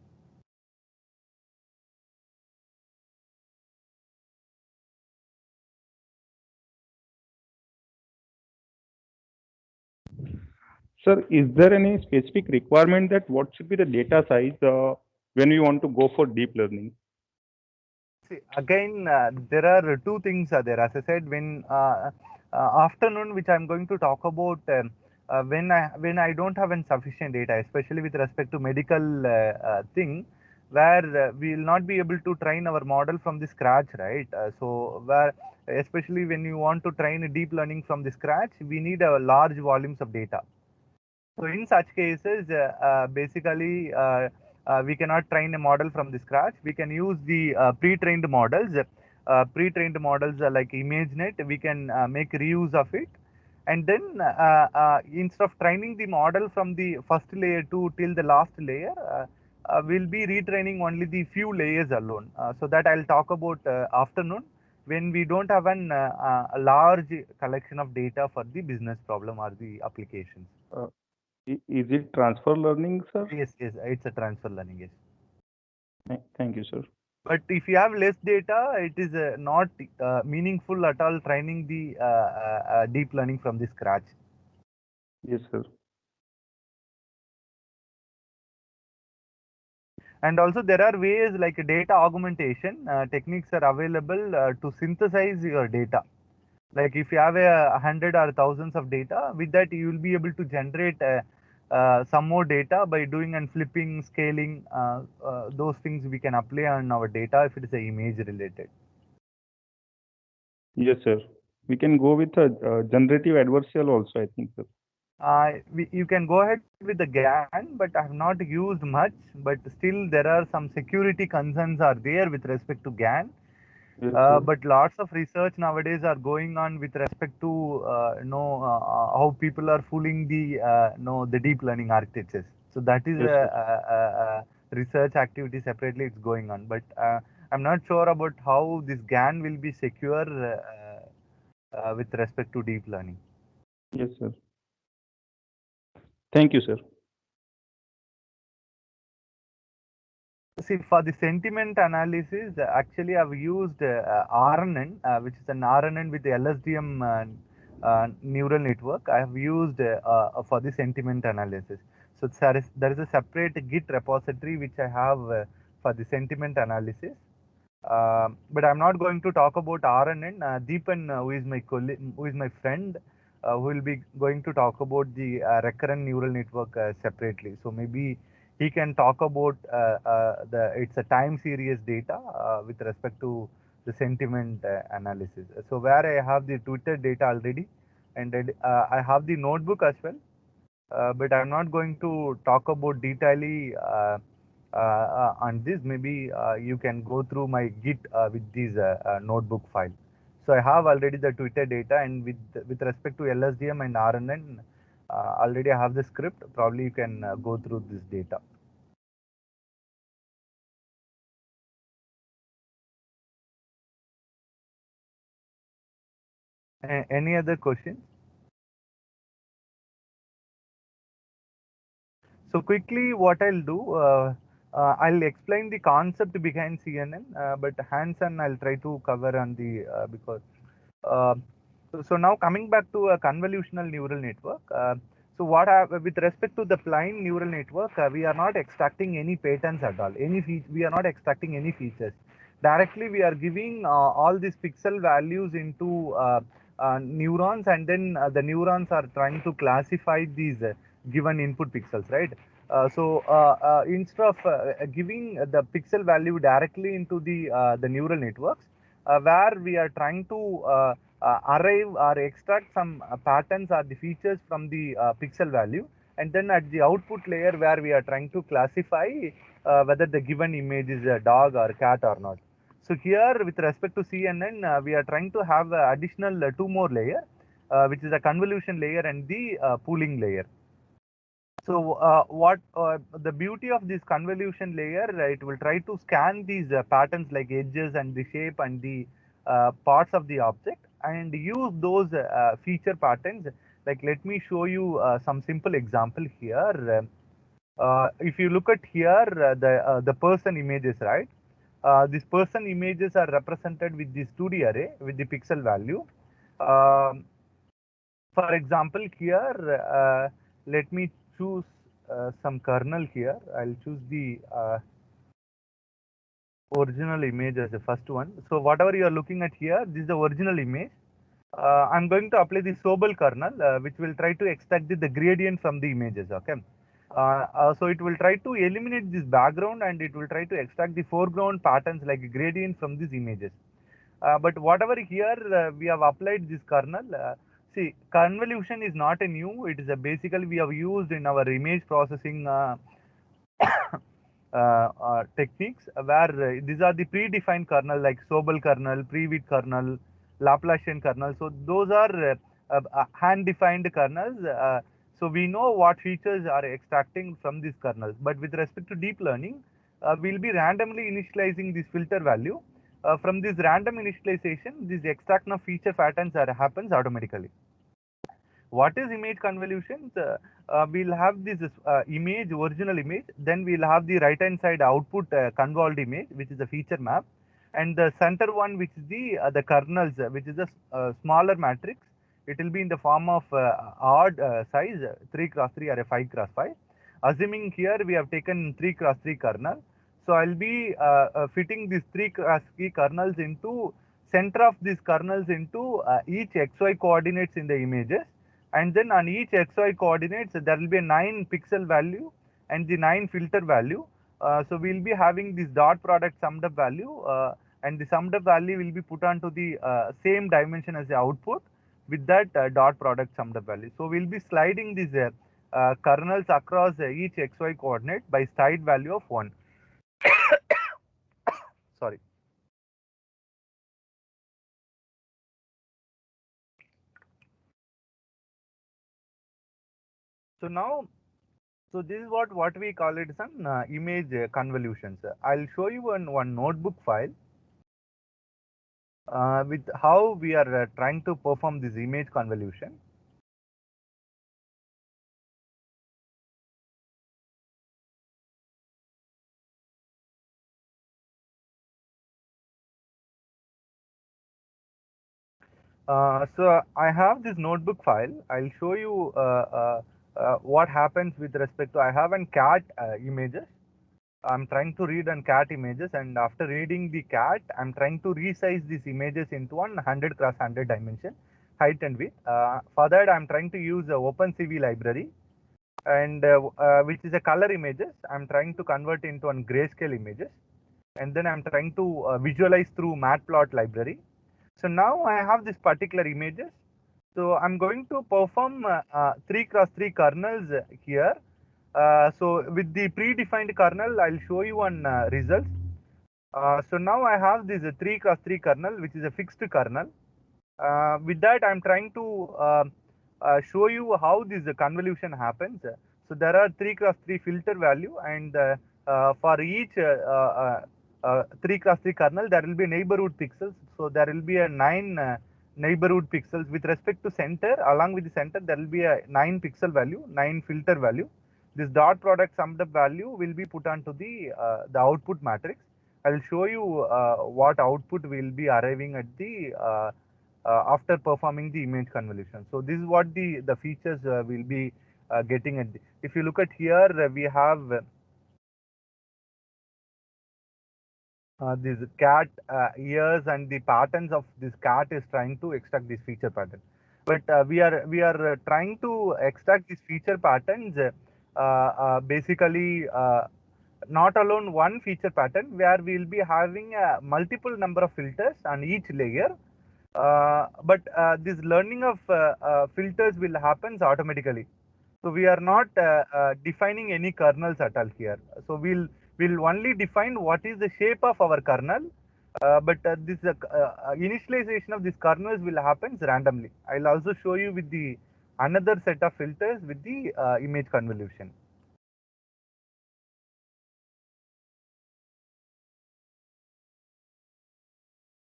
Sir, is there any specific requirement that what should be the data size when we want to go for deep learning? See, again, there are two things are there. As I said, when afternoon, which I'm going to talk about, when I don't have insufficient data, especially with respect to medical thing, where we will not be able to train our model from the scratch, right? So where especially when you want to train a deep learning from the scratch, we need large volumes of data. So in such cases, basically, we cannot train a model from the scratch. We can use the pre-trained models. Pre-trained models like ImageNet, we can make reuse of it. And then instead of training the model from the first layer to till the last layer, we'll be retraining only the few layers alone. So that I'll talk about afternoon when we don't have a large collection of data for the business problem or the applications. Is it transfer learning, sir? Yes, it's a transfer learning, yes. Thank you, sir. But if you have less data, it is not meaningful at all training the deep learning from the scratch. Yes, sir. And also there are ways like data augmentation techniques are available to synthesize your data. Like if you have a hundred or thousands of data, with that you will be able to generate some more data by doing and flipping, scaling, those things we can apply on our data if it is a image related. Yes, sir. We can go with a generative adversarial also, I think, sir. You can go ahead with the GAN, but I have not used much, but still there are some security concerns are there with respect to GAN. Yes, sir. But lots of research nowadays are going on with respect to how people are fooling the the deep learning architectures. So that is Yes, sir. a research activity separately it's going on. But I'm not sure about how this GAN will be secure with respect to deep learning. Yes, sir. Thank you, sir. See, for the sentiment analysis, actually I've used RNN, which is an RNN with the LSTM neural network. I have used for the sentiment analysis. So there is a separate Git repository which I have for the sentiment analysis. But I'm not going to talk about RNN. Deepan, who is my colleague, who is my friend, who will be going to talk about the recurrent neural network separately. So maybe he can talk about it's a time series data with respect to the sentiment analysis. So where I have the Twitter data already, and I have the notebook as well. But I'm not going to talk about detailedly on this. Maybe you can go through my Git with this notebook file. So I have already the Twitter data, and with respect to LSDM and RNN, already I have the script. Probably you can go through this data. Any other questions? So quickly, what I'll do, I'll explain the concept behind CNN, but hands-on I'll try to cover on the because. Uh, so now coming back to a convolutional neural network. With respect to the plain neural network, we are not extracting any patterns at all. We are not extracting any features. Directly, we are giving all these pixel values into neurons, and then the neurons are trying to classify these given input pixels, right? Instead of giving the pixel value directly into the neural networks, where we are trying to arrive or extract some patterns or the features from the pixel value, and then at the output layer where we are trying to classify whether the given image is a dog or cat or not. So here with respect to CNN, we are trying to have additional two more layer, which is a convolution layer and the pooling layer. So what the beauty of this convolution layer, it will try to scan these patterns like edges and the shape and the parts of the object and use those feature patterns. Like let me show you some simple example here. If you look at here, the person images, right? These person images are represented with this 2D array with the pixel value. Um, for example, here, let me choose some kernel here. I'll choose the original image as the first one. So whatever you are looking at here, this is the original image. I'm going to apply the Sobel kernel, which will try to extract the gradient from the images. Okay. So it will try to eliminate this background and it will try to extract the foreground patterns like gradient from these images. But whatever here we have applied this kernel. See, convolution is not a new. It is a basically we have used in our image processing techniques where these are the predefined kernel like Sobel kernel, Prewitt kernel, Laplacian kernel. So those are hand-defined kernels. So we know what features are extracting from these kernels. But with respect to deep learning, we'll be randomly initializing this filter value. From this random initialization, this extraction of feature patterns happens automatically. What is image convolutions? We'll have this image, original image, then we'll have the right hand side output convolved image, which is a feature map, and the center one, which is the kernels, which is a smaller matrix. It will be in the form of odd size, 3 cross 3 or a 5 cross 5. Assuming here we have taken 3 cross 3 kernel, so I'll be fitting these 3 cross 3 kernels into center of these kernels into each xy coordinates in the images, and then on each xy coordinates there will be a 9 pixel value and the 9 filter value. So we'll be having this dot product summed up value, and the summed up value will be put onto the same dimension as the output with that dot product summed up value. So we'll be sliding these kernels across each xy coordinate by slide value of 1. Sorry. So now, so this is what we call it some image convolutions. I'll show you one notebook file with how we are trying to perform this image convolution. So I have this notebook file. I'll show you what happens with respect to, I have an cat images. I'm trying to read on cat images, and after reading the cat, I'm trying to resize these images into 100 cross 100 dimension, height and width. For that, I'm trying to use OpenCV library, and which is a color images. I'm trying to convert into one grayscale images, and then I'm trying to visualize through Matplot library. So now I have this particular images. So I'm going to perform 3 cross 3 kernels here. So with the predefined kernel, I'll show you one result. So now I have this 3 cross 3 kernel, which is a fixed kernel. With that, I'm trying to show you how this convolution happens. So there are 3 cross 3 filter value, and for each 3 cross 3 kernel, there will be neighborhood pixels. So there will be a 9 neighborhood pixels with respect to center. Along with the center, there will be a 9 pixel value, 9 filter value. This dot product summed up value will be put onto the output matrix. I'll show you what output will be arriving at the after performing the image convolution. So this is what the features will be getting at. If you look at here, we have this cat ears, and the patterns of this cat is trying to extract this feature pattern. But we are trying to extract these feature patterns basically not alone one feature pattern, where we'll be having a multiple number of filters on each layer. But this learning of filters will happen automatically. So we are not defining any kernels at all here. So we'll only define what is the shape of our kernel. But this initialization of these kernels will happen randomly. I'll also show you with the another set of filters with the image convolution.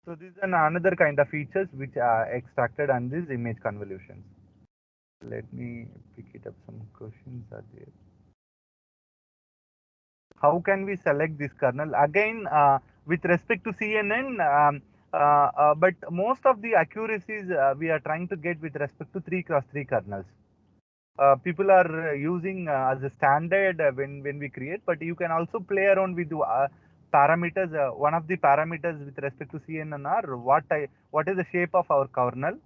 So this is another kind of features which are extracted on these image convolutions. Let me pick it up. Some questions are there. How can we select this kernel? Again, with respect to CNN, but most of the accuracies we are trying to get with respect to 3 cross 3 kernels. People are using as a standard when we create, but you can also play around with parameters. One of the parameters with respect to CNN are what is the shape of our kernel,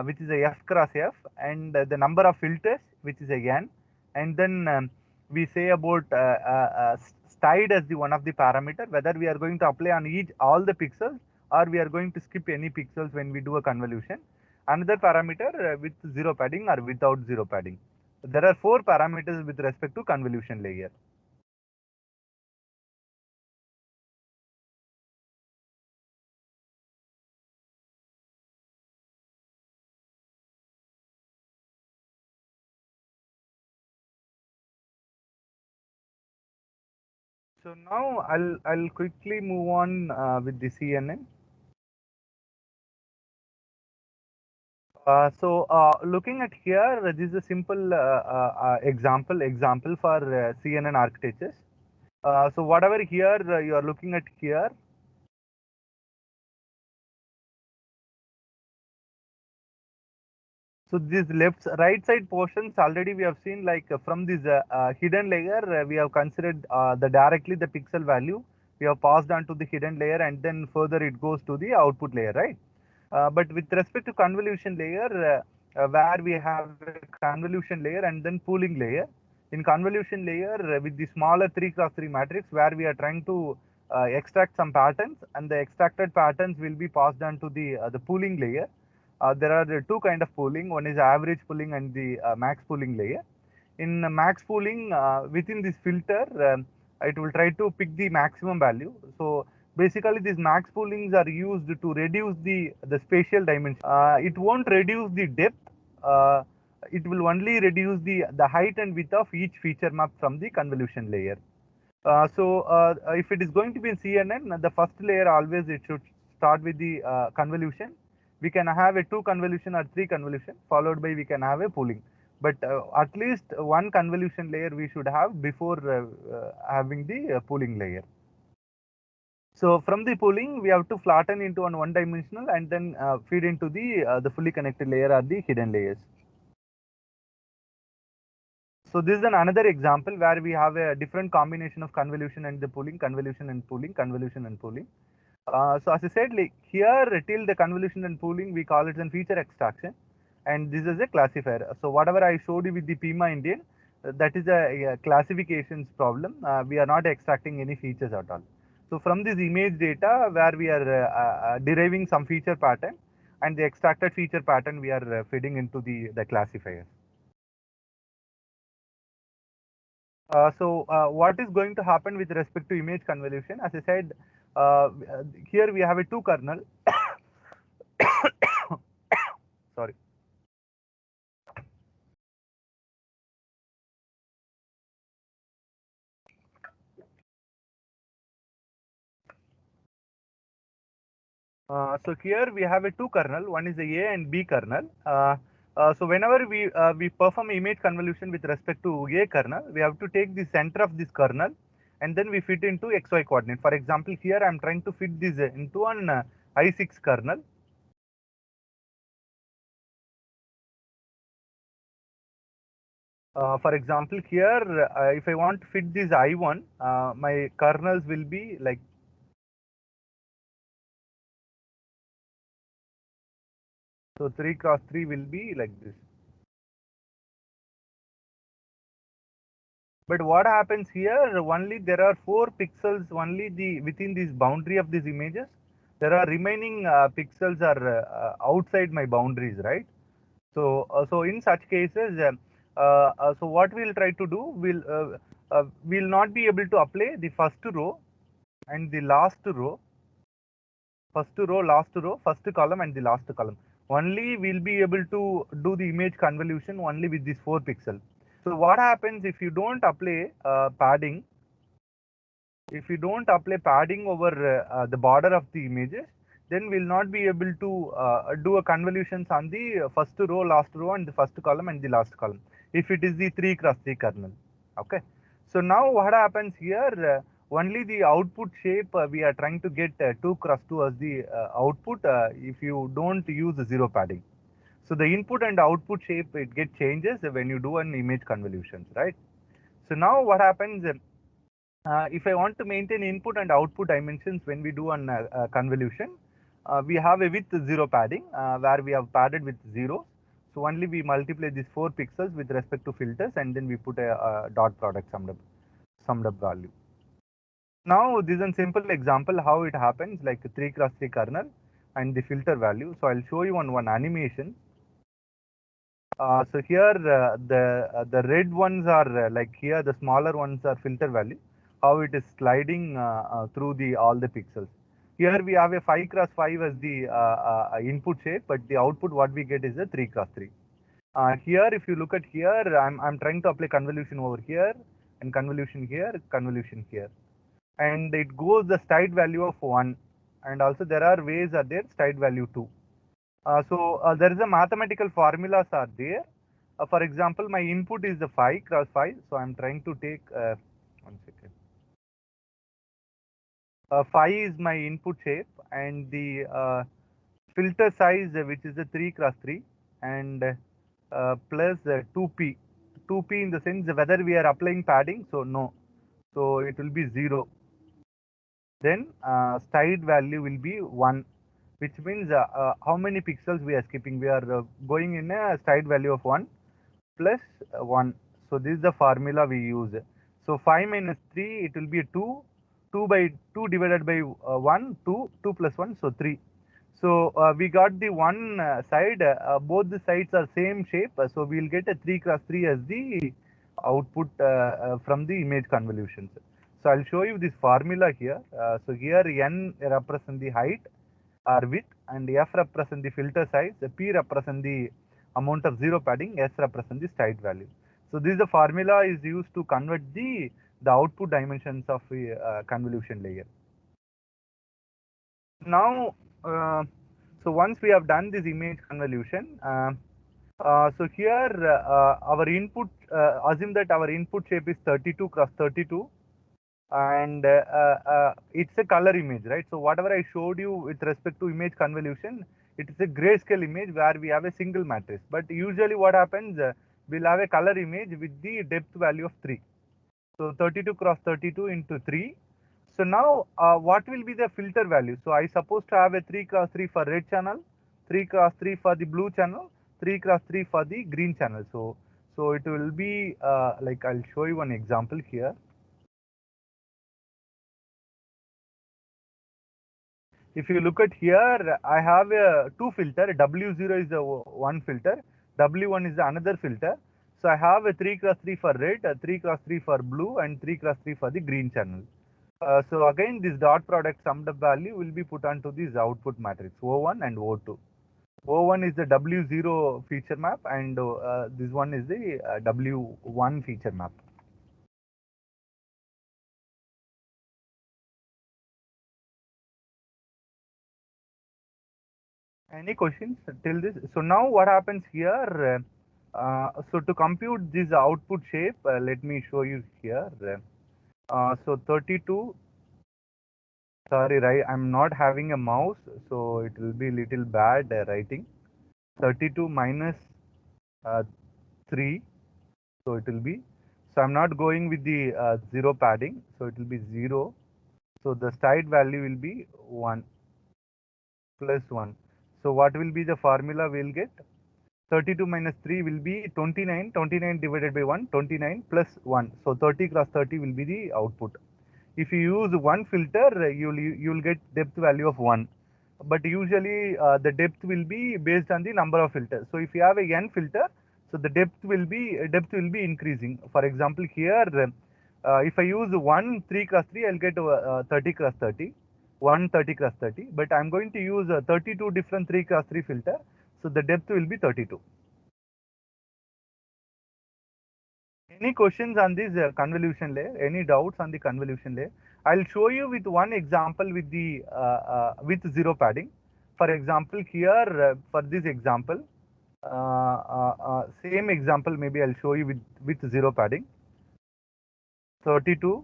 which is a f cross f, and the number of filters, which is a n, and then we say about stide as the one of the parameter, whether we are going to apply on each all the pixels, or we are going to skip any pixels when we do a convolution. Another parameter with zero padding or without zero padding. There are 4 parameters with respect to convolution layer. So now I'll quickly move on with the CNN. Looking at here, this is a simple example for CNN architectures. So whatever here you are looking at here, so this right side portions already we have seen, like from this hidden layer, we have considered the directly the pixel value we have passed on to the hidden layer, and then further it goes to the output layer, right? But with respect to convolution layer, where we have a convolution layer and then pooling layer. In convolution layer, with the smaller 3x3 matrix, where we are trying to extract some patterns, and the extracted patterns will be passed on to the pooling layer. There are two kind of pooling. One is average pooling and the max pooling layer. In max pooling, within this filter, it will try to pick the maximum value. So basically, these max poolings are used to reduce the spatial dimension. It won't reduce the depth. It will only reduce the height and width of each feature map from the convolution layer. If it is going to be in CNN, the first layer always it should start with the convolution. We can have a 2 convolution or 3 convolution, followed by we can have a pooling. But at least one convolution layer we should have before having the pooling layer. So from the pooling, we have to flatten into one dimensional and then feed into the fully connected layer or the hidden layers. So this is another example where we have a different combination of convolution and the pooling, convolution and pooling, convolution and pooling. So as I said, like here till the convolution and pooling, we call it a feature extraction, and this is a classifier. So whatever I showed you with the PIMA Indian, that is a classifications problem. We are not extracting any features at all. So from this image data, where we are deriving some feature pattern, and the extracted feature pattern we are feeding into the classifier. What is going to happen with respect to image convolution? As I said, here we have a 2 kernel. Sorry. So here we have a 2 kernel. One is the A and B kernel. So whenever we perform image convolution with respect to A kernel, we have to take the center of this kernel and then we fit into XY coordinate. For example, here I am trying to fit this into an I6 kernel. For example, here if I want to fit this I1, my kernels will be like so 3 cross 3 will be like this. But what happens here, only there are 4 pixels only within this boundary of these images. There are remaining pixels are outside my boundaries, right? So in such cases, so what we'll try to do, we'll not be able to apply the first row and the last row, first row, last row, first column and the last column. Only we'll be able to do the image convolution only with these 4 pixels. So what happens if you don't apply padding? If you don't apply padding over the border of the images, then we'll not be able to do a convolutions on the first row, last row, and the first column and the last column. If it is the 3 cross 3 kernel, okay. So now what happens here? Only the output shape we are trying to get 2 cross 2 as the output. If you don't use zero padding. So the input and output shape it get changes when you do an image convolutions, right? So now what happens if I want to maintain input and output dimensions when we do an convolution, we have a with 0 padding where we have padded with 0. So only we multiply these 4 pixels with respect to filters and then we put a dot product summed up value. Now this is a simple example how it happens, like 3 cross 3 kernel and the filter value. So I'll show you on one animation. So here the red ones are like here the smaller ones are filter value, how it is sliding through all the pixels. Here we have a 5 cross 5 as the input shape, but the output what we get is a 3 cross 3. Here if you look at here, I'm trying to apply convolution over here and convolution here, and it goes the stride value of 1, and also there are ways are there stride value 2. There is a mathematical formulas are there. For example, my input is the 5 cross 5. So I'm trying to take 1 second. 5 is my input shape, and the filter size, which is the 3 cross 3, and plus 2p. 2p in the sense whether we are applying padding. So no. So it will be 0. Then stride value will be 1, which means how many pixels we are skipping. We are going in a stride value of 1 plus 1. So this is the formula we use. So 5 minus 3, it will be 2. 2 by 2 divided by 1, 2. 2 plus 1, so 3. So we got the one side, both the sides are same shape. So we will get a 3 cross 3 as the output from the image convolutions. So I'll show you this formula here. So here n represent the height or width, and f represent the filter size, p represent the amount of zero padding, s represent the stride value. So this is the formula is used to convert the output dimensions of a convolution layer. Now, so once we have done this image convolution, so here our input, assume that our input shape is 32 cross 32, and it's a color image, right? So whatever I showed you with respect to image convolution, it is a grayscale image where we have a single matrix. But usually what happens, we'll have a color image with the depth value of 3. So 32 cross 32 into 3. So now what will be the filter value? So I supposed to have a 3 cross 3 for red channel, 3 cross 3 for the blue channel, 3 cross 3 for the green channel. So it will be like, I'll show you one example here. If you look at here, I have a two filter. W0 is the one filter, W1 is the another filter. So I have a 3 cross 3 for red, a 3 cross 3 for blue, and 3 cross 3 for the green channel. So again, this dot product summed up value will be put onto this output matrix O1 and O2. O1 is the W0 feature map, and this one is the W1 feature map. Any questions till this? So now what happens here? So to compute this output shape, let me show you here. So 32. Sorry, right? I'm not having a mouse, so it will be little bad writing. 32 minus 3. So it will be. So I'm not going with the 0 padding. So it will be 0. So the stride value will be 1 plus 1. So what will be the formula we'll get? 32 minus 3 will be 29. 29 divided by 1, 29 plus 1. So 30 cross 30 will be the output. If you use one filter, you'll get depth value of 1. But usually the depth will be based on the number of filters. So if you have a n filter, so the depth will be increasing. For example, here if I use 1 3 cross 3, I'll get 30 cross 30. 1 30 cross 30. But I'm going to use 32 different 3 cross 3 filter. So the depth will be 32. Any questions on this convolution layer? Any doubts on the convolution layer? I'll show you with one example with the with zero padding. For example, here for this example, same example maybe I'll show you with zero padding. 32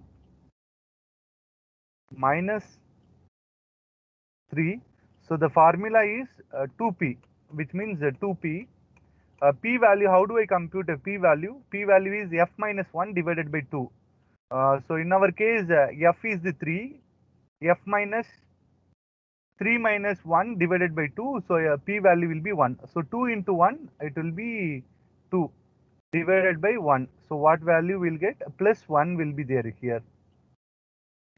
minus 3. So the formula is 2p, which means 2p. P value, how do I compute a p value? P value is f minus 1 divided by 2. So in our case, f is the 3, f minus 3 minus 1 divided by 2. So p value will be 1. So 2 into 1, it will be 2 divided by 1. So what value will get? Plus 1 will be there here.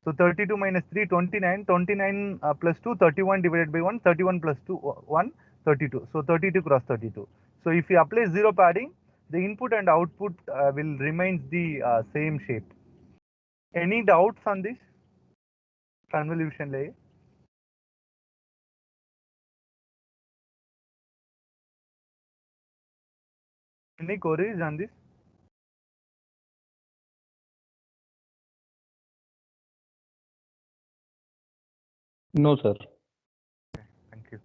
So 32 minus 3, 29. 29 plus 2, 31 divided by 1. 31 plus 2, 1, 32. So 32 cross 32. So if you apply zero padding, the input and output will remain the same shape. Any doubts on this convolution layer? Any queries on this? No, sir. Thank you.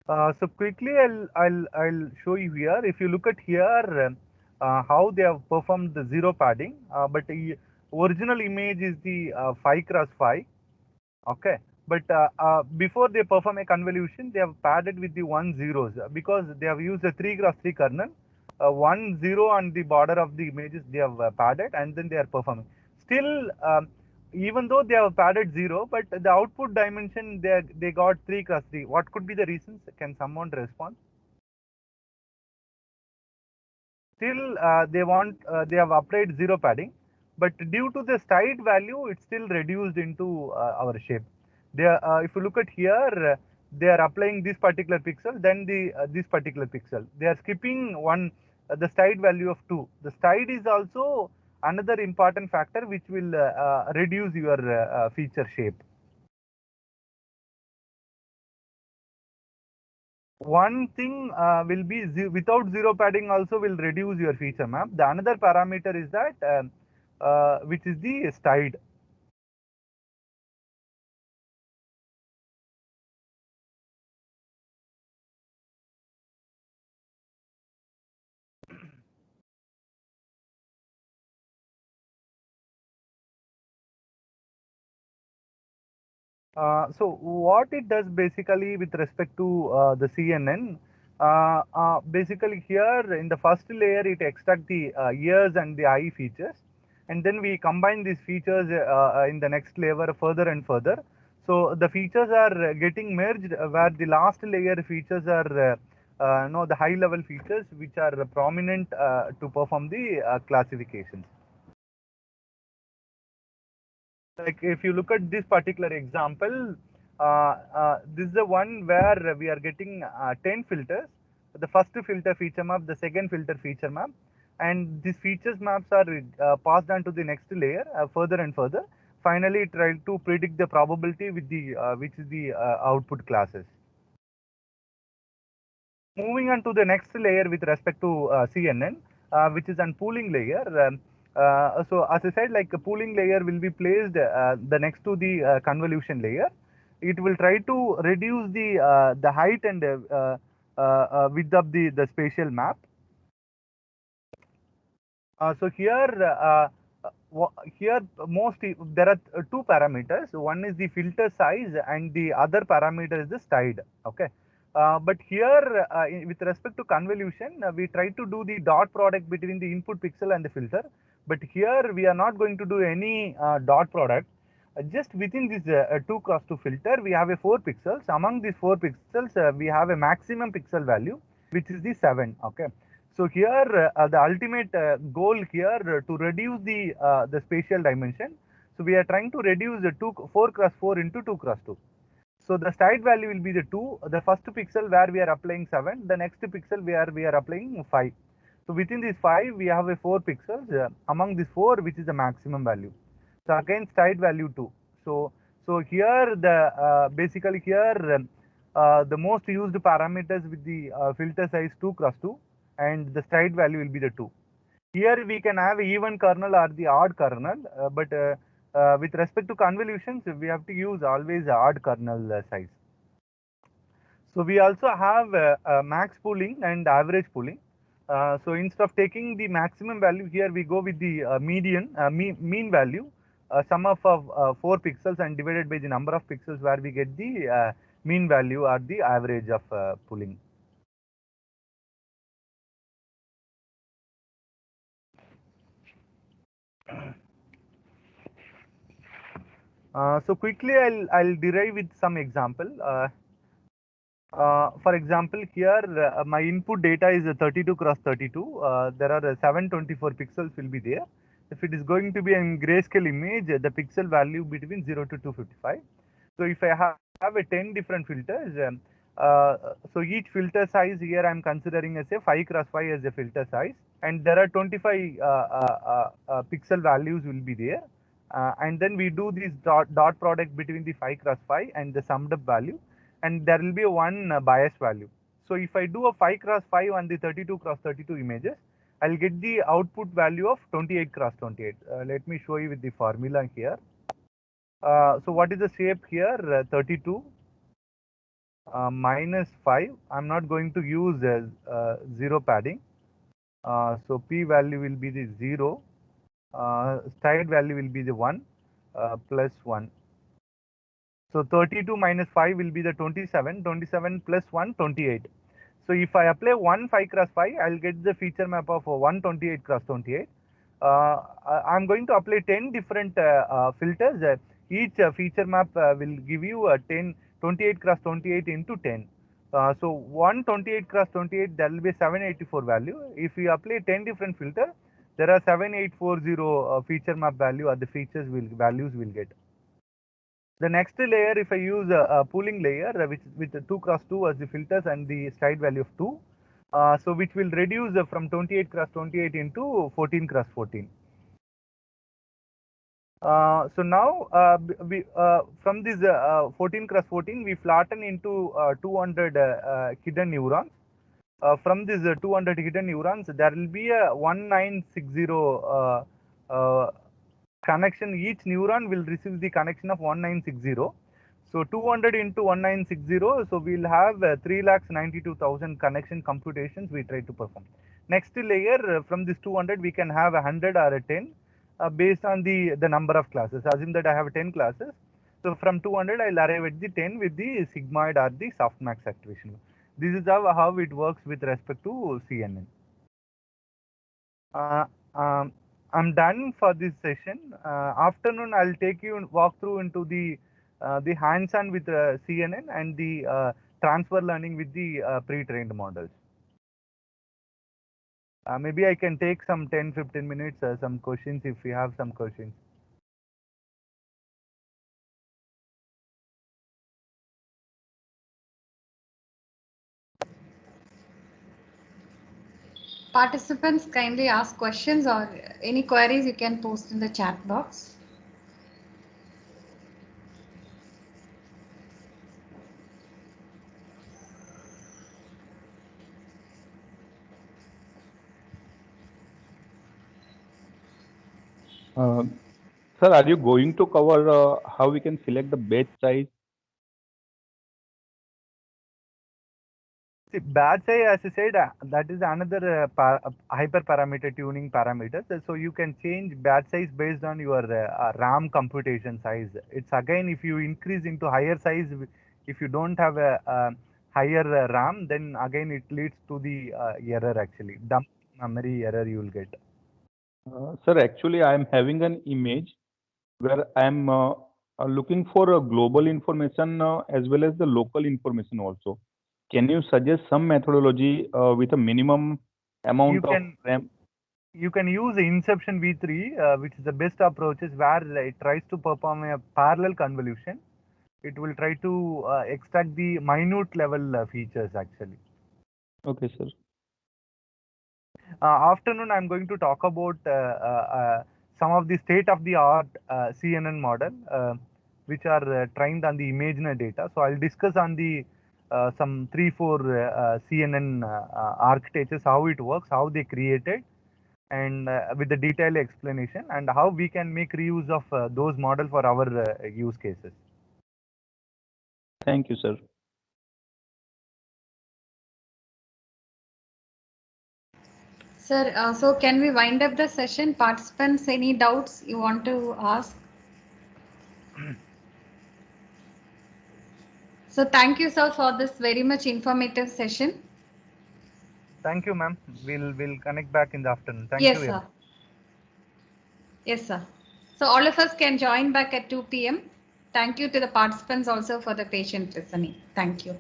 So quickly, I'll show you here. If you look at here, how they have performed the zero padding, but the original image is the 5 cross 5. Okay, but before they perform a convolution, they have padded with the 1 zeros because they have used a 3 cross 3 kernel. 1 0 on the border of the images they have padded, and then they are performing. Still, even though they have padded 0, but the output dimension they got 3 cross 3. What could be the reasons? Can someone respond? Still, they have applied zero padding, but due to the side value, it's still reduced into our shape. If you look at here, they are applying this particular pixel, then this particular pixel. They are skipping one, the side value of 2. The side is also another important factor which will reduce your feature shape. One thing will be without zero padding also will reduce your feature map. The another parameter is that which is the stide. So what it does basically with respect to the CNN, basically here in the first layer it extracts the ears and the eye features, and then we combine these features in the next layer further and further. So the features are getting merged where the last layer features are no, the high level features which are prominent to perform the classifications. Like if you look at this particular example, this is the one where we are getting 10 filters. The first filter feature map, the second filter feature map, and these features maps are passed on to the next layer further and further. Finally, try to predict the probability with the which is the output classes. Moving on to the next layer with respect to CNN, which is an pooling layer. So as I said, like a pooling layer will be placed the next to the convolution layer. It will try to reduce the height and width of the spatial map. So here most there are two parameters. One is the filter size, and the other parameter is the stide. Okay, but here with respect to convolution, we try to do the dot product between the input pixel and the filter. But here we are not going to do any dot product. Just within this 2 cross 2 filter, we have a 4 pixels. Among these 4 pixels, we have a maximum pixel value, which is the 7. Okay. So here the ultimate goal here to reduce the spatial dimension. So we are trying to reduce the 4 cross 4 into 2 cross 2. So the side value will be the 2. The first pixel where we are applying 7. The next pixel where we are applying 5. So within these 5 we have a 4 pixels. Among these 4, which is the maximum value. So again side value 2. So here the basically here the most used parameters with the filter size 2 cross 2, and the side value will be the 2. Here we can have even kernel or the odd kernel, but with respect to convolutions, we have to use always odd kernel size. So we also have max pooling and average pooling. So instead of taking the maximum value, here we go with the mean value, sum of 4 pixels and divided by the number of pixels where we get the mean value or the average of pooling. So quickly, I'll derive with some example. For example, here my input data is a 32 cross 32. There are 724 pixels will be there. If it is going to be in grayscale image, the pixel value between 0 to 255. So if I have a 10 different filters, so each filter size here I'm considering as a 5 cross 5 as a filter size, and there are 25 pixel values will be there. And then we do this dot product between the 5 cross 5 and the summed up value, and there will be one bias value. So if I do a 5 cross 5 on the 32 cross 32 images, I'll get the output value of 28 cross 28. Let me show you with the formula here. So what is the shape here? 32. minus 5. I'm not going to use zero padding. So p value will be the 0. Side value will be the 1 plus 1. So 32 minus 5 will be the 27. 27 plus 1, 28. So if I apply 1 5 cross 5, I'll get the feature map of 128 cross 28. I'm going to apply 10 different filters. Each feature map will give you 28 cross 28 into 10. So 128 cross 28, that will be 784 value. If you apply 10 different filters, there are 7840 feature map value, or the values will get. The next layer, if I use a pooling layer which with 2 cross 2 as the filters and the side value of 2, so which will reduce from 28 cross 28 into 14 cross 14. So now we from this 14 cross 14, we flatten into 200 hidden neurons. From these 200 hidden neurons, there will be a 1960 connection. Each neuron will receive the connection of 1960. So 200 into 1960, so we'll have 3,92,000 connection computations we try to perform. Next layer, from this 200, we can have 100 or a 10 based on the number of classes. Assume that I have 10 classes. So from 200, I'll arrive at the 10 with the sigmoid or the softmax activation. This is how it works with respect to CNN. I'm done for this session. Afternoon, I'll walk through into the hands-on with CNN and the transfer learning with the pre-trained models. Maybe I can take some 10-15 minutes, some questions if you have some questions. Participants kindly ask questions, or any queries you can post in the chat box. Sir, are you going to cover how we can select the batch size? See, batch size, as I said, that is another hyperparameter tuning parameter. So you can change batch size based on your RAM computation size. It's again, if you increase into higher size, if you don't have a higher RAM, then again it leads to the error actually. Dump memory error you will get. Sir, actually, I am having an image where I am looking for global information as well as the local information also. Can you suggest some methodology with a minimum amount of RAM? You can use the Inception V3, which is the best approach, is where it tries to perform a parallel convolution. It will try to extract the minute level features actually. Okay, sir. Afternoon, I'm going to talk about some of the state-of-the-art CNN model, which are trained on the ImageNet data. So I'll discuss on the some 3-4 CNN architectures, how it works, how they created, and with the detailed explanation, and how we can make reuse of those models for our use cases. Thank you, sir. Sir, so can we wind up the session? Participants, any doubts you want to ask? So thank you, sir, for this very much informative session. Thank you, ma'am. We'll connect back in the afternoon. Thank Yes, you. sir. Yes, sir. So all of us can join back at 2 p.m. Thank you to the participants also for the patient listening. Thank you.